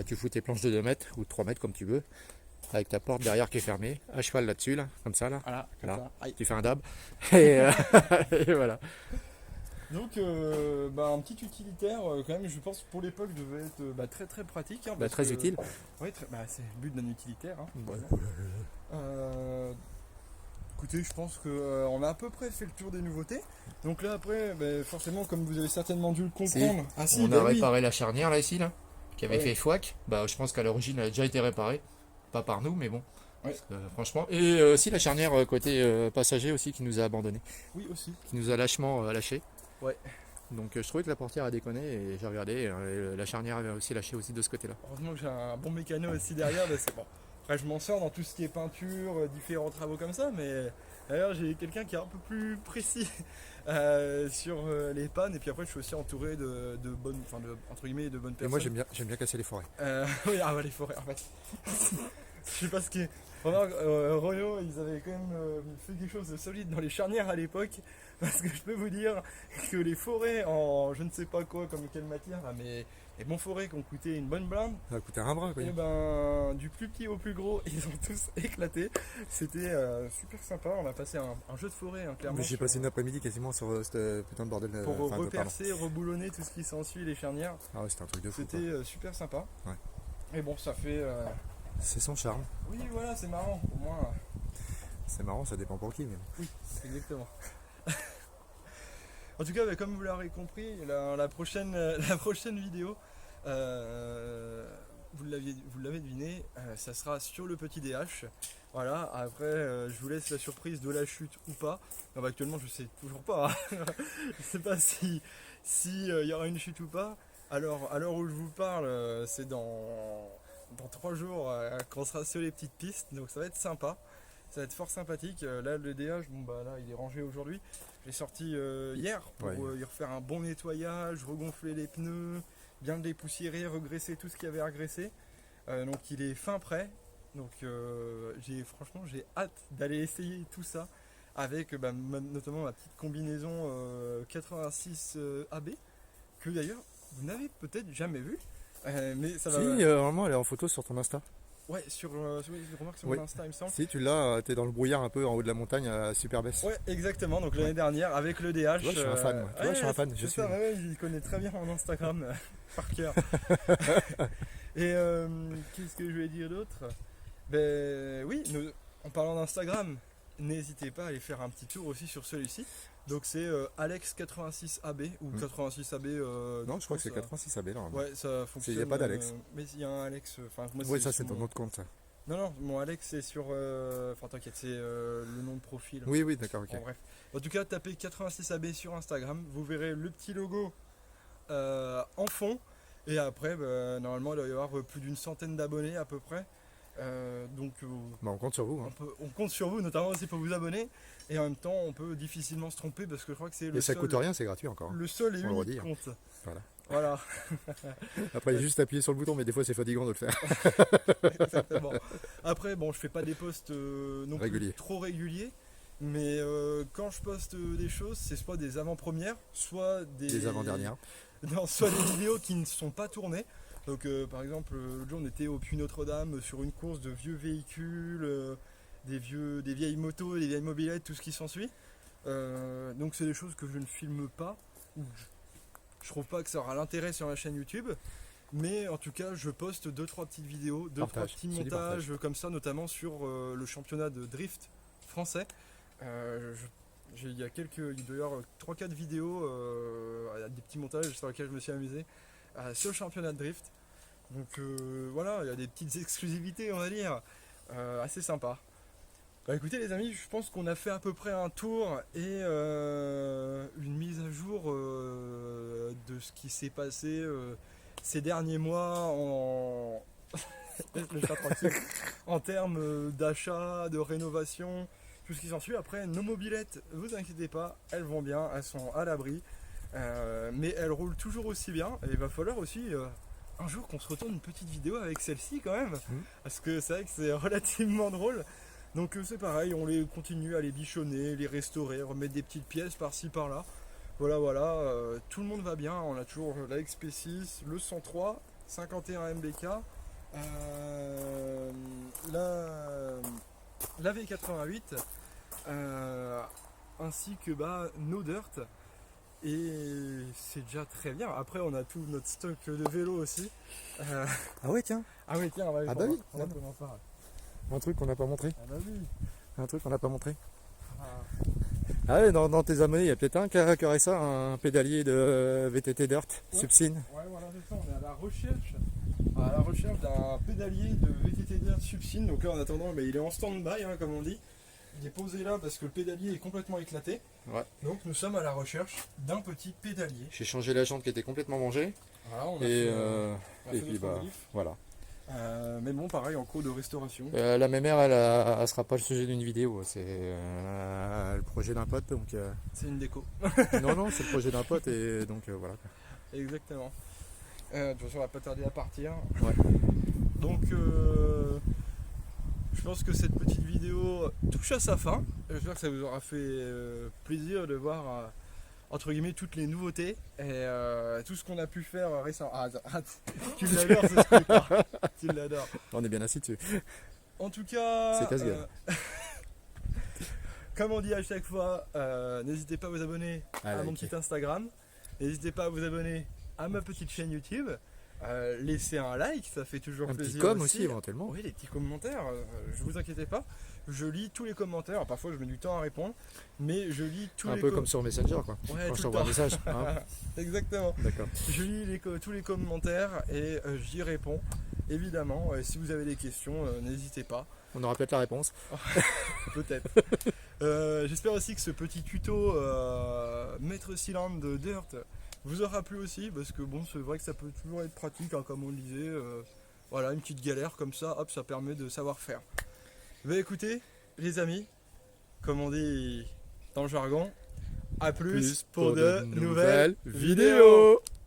Tu fous tes planches de 2 mètres ou de 3 mètres comme tu veux, avec ta porte derrière qui est fermée, à cheval là-dessus, là, comme ça. Là. Voilà, Tu fais un dab. Et voilà. Donc un petit utilitaire quand même, je pense pour l'époque devait être très très pratique. Très utile. Oui, c'est le but d'un utilitaire. Écoutez, je pense qu'on a à peu près fait le tour des nouveautés. Donc là après, forcément comme vous avez certainement dû le comprendre. On a réparé la charnière là ici, là, qui avait fait fouac. Je pense qu'à l'origine elle a déjà été réparée. Pas par nous, mais bon. Ouais. Franchement. Et aussi la charnière côté passager aussi qui nous a abandonné. Oui aussi. Qui nous a lâchement lâché. Ouais. Donc je trouvais que la portière a déconné et j'ai regardé, la charnière avait aussi lâché aussi de ce côté-là. Heureusement que j'ai un bon mécano aussi derrière, c'est bon. Après je m'en sors dans tout ce qui est peinture, différents travaux comme ça, mais d'ailleurs j'ai quelqu'un qui est un peu plus précis sur les pannes, et puis après je suis aussi entouré de bonnes, entre guillemets, de bonnes personnes. Et moi j'aime bien casser les forêts. Oui, les forêts en fait. Je sais pas ce qui est. Remarque, Renault, ils avaient quand même fait quelque chose de solide dans les charnières à l'époque, parce que je peux vous dire que les forêts en je ne sais pas quoi, comme quelle matière, là, mais les bons forêts qui ont coûté une bonne blinde, ça a coûté un bras quoi. Et du plus petit au plus gros, ils ont tous éclaté. C'était super sympa, on a passé un jeu de forêt, clairement. J'ai passé une après-midi quasiment sur ce putain de bordel. Pour repercer, reboulonner tout ce qui s'ensuit, les charnières. Ah ouais, c'était un truc de fou. C'était super sympa. Ouais. Et bon, ça fait... C'est son charme. Oui, voilà, c'est marrant, au moins... C'est marrant, ça dépend pour qui. Mais... Oui, exactement. En tout cas, comme vous l'aurez compris, la prochaine vidéo, vous l'avez deviné, ça sera sur le petit DH. Voilà, après je vous laisse la surprise de la chute ou pas. Actuellement je sais toujours pas. Je sais pas si y aura une chute ou pas. Alors à l'heure où je vous parle, c'est dans 3 jours qu'on sera sur les petites pistes, donc ça va être sympa. Ça va être fort sympathique. Là le DH, là il est rangé aujourd'hui. J'ai sorti hier pour y refaire un bon nettoyage, regonfler les pneus, bien le dépoussiérer, regraisser tout ce qu'il y avait à graisser. Donc il est fin prêt. Donc franchement j'ai hâte d'aller essayer tout ça avec notamment ma petite combinaison 86 AB que d'ailleurs vous n'avez peut-être jamais vu. Mais ça va. Si, vraiment, elle est en photo sur ton Insta. Ouais, remarque sur Oui. mon Insta, il me semble. Si, tu l'as, t'es dans le brouillard un peu en haut de la montagne à Superbès. Ouais, exactement. Donc l'année dernière avec le DH. Tu vois, je suis un fan, moi. Tu vois, je suis un fan, je C'est suis. ça, ouais, il connaît très bien mon Instagram par cœur. Et qu'est-ce que je vais dire d'autre? Ben oui, en parlant d'Instagram, n'hésitez pas à aller faire un petit tour aussi sur celui-ci. Donc c'est Alex86AB ou 86AB. Non, je crois que c'est 86 AB là. Ouais, ça fonctionne. Il n'y a pas d'Alex. Mais il y a un Alex. Oui, ça c'est ton autre compte. Ça. Non, mon Alex c'est sur. Enfin t'inquiète, c'est le nom de profil. Oui, d'accord, ok. Bon, bref. En tout cas, tapez 86AB sur Instagram, vous verrez le petit logo en fond. Et après, normalement, il doit y avoir plus d'une centaine d'abonnés à peu près. Donc, on compte sur vous. Hein. On compte sur vous, notamment aussi pour vous abonner. Et en même temps, on peut difficilement se tromper parce que je crois que c'est le Et ça seul. coûte rien, c'est gratuit encore. Le seul et On unique compte. Voilà. Après, il y a juste à appuyer sur le bouton, mais des fois, c'est fatigant de le faire. Exactement. Après, bon, je fais pas des posts non plus trop réguliers. Mais quand je poste des choses, c'est soit des avant-premières, soit des avant-dernières. Non, soit des vidéos qui ne sont pas tournées. Donc par exemple, l'autre jour on était au Puy Notre-Dame sur une course de vieux véhicules, des vieilles motos, des vieilles mobylettes, tout ce qui s'ensuit. Donc c'est des choses que je ne filme pas. Je trouve pas que ça aura l'intérêt sur ma chaîne YouTube. Mais en tout cas, je poste 2-3 petites vidéos, 2-3 petits montages comme ça, notamment sur le championnat de drift français. Il doit y avoir 3-4 vidéos, des petits montages sur lesquels je me suis amusé sur le championnat de drift. Donc voilà, il y a des petites exclusivités, on va dire, assez sympa. Bah écoutez les amis, je pense qu'on a fait à peu près un tour et une mise à jour de ce qui s'est passé ces derniers mois en termes d'achat, de rénovation, tout ce qui s'ensuit. Après, nos mobylettes, vous inquiétez pas, elles vont bien, elles sont à l'abri, mais elles roulent toujours aussi bien. Et il va falloir aussi un jour qu'on se retourne une petite vidéo avec celle-ci quand même, parce que c'est vrai que c'est relativement drôle. Donc c'est pareil, on les continue à les bichonner, les restaurer, remettre des petites pièces par-ci par-là. Voilà, tout le monde va bien. On a toujours la XP6, le 103, 51 MBK, la V88, ainsi que No Dirt. Et c'est déjà très bien. Après, on a tout notre stock de vélo aussi. Ah ouais, tiens. Ah oui, tiens, on va oui. en parler. Un truc qu'on n'a pas montré. Ah bah oui. Un truc qu'on n'a pas montré. Ah ouais, dans tes abonnés, il y a peut-être un qui aurait ça, un pédalier de VTT Dirt, Subsin. Ouais, voilà, c'est ça. On est à la recherche d'un pédalier de VTT Dirt Subsin. Donc là, en attendant, il est en stand-by, comme on dit. Il est posé là parce que le pédalier est complètement éclaté. Ouais. Donc nous sommes à la recherche d'un petit pédalier. J'ai changé la jante qui était complètement mangée. Voilà, on a et puis voilà. Mais bon, pareil, en cours de restauration. La mémère, elle sera pas le sujet d'une vidéo. C'est le projet d'un pote. Donc, c'est une déco. non, c'est le projet d'un pote et donc voilà. Exactement. De toute façon, on va pas tarder à partir. Ouais. Donc, je pense que cette petite vidéo touche à sa fin. J'espère que ça vous aura fait plaisir de voir entre guillemets toutes les nouveautés et tout ce qu'on a pu faire récemment. Tu l'adores ce truc. Tu l'adores. On est bien assis dessus. En tout cas, c'est casse-gueule. Comme on dit à chaque fois, n'hésitez pas à vous abonner à mon petit Instagram. N'hésitez pas à vous abonner à ma petite chaîne YouTube. Laissez un like, ça fait toujours plaisir. Un petit aussi éventuellement. Oui, les petits commentaires, je vous inquiétez pas. Je lis tous les commentaires, parfois je mets du temps à répondre, mais je lis tous les commentaires. Un peu comme sur Messenger quoi. Ouais, quand je t'envoie un message. Hein. Exactement. D'accord. Je lis tous les commentaires et j'y réponds. Évidemment, si vous avez des questions, n'hésitez pas. On aura peut-être la réponse. Peut-être. J'espère aussi que ce petit tuto Maître Cylindre de Dirt vous aura plu aussi, parce que bon, c'est vrai que ça peut toujours être pratique, comme on le disait. Voilà, une petite galère comme ça, hop, ça permet de savoir faire. Écoutez, les amis, comme on dit dans le jargon, à plus pour de nouvelles vidéos.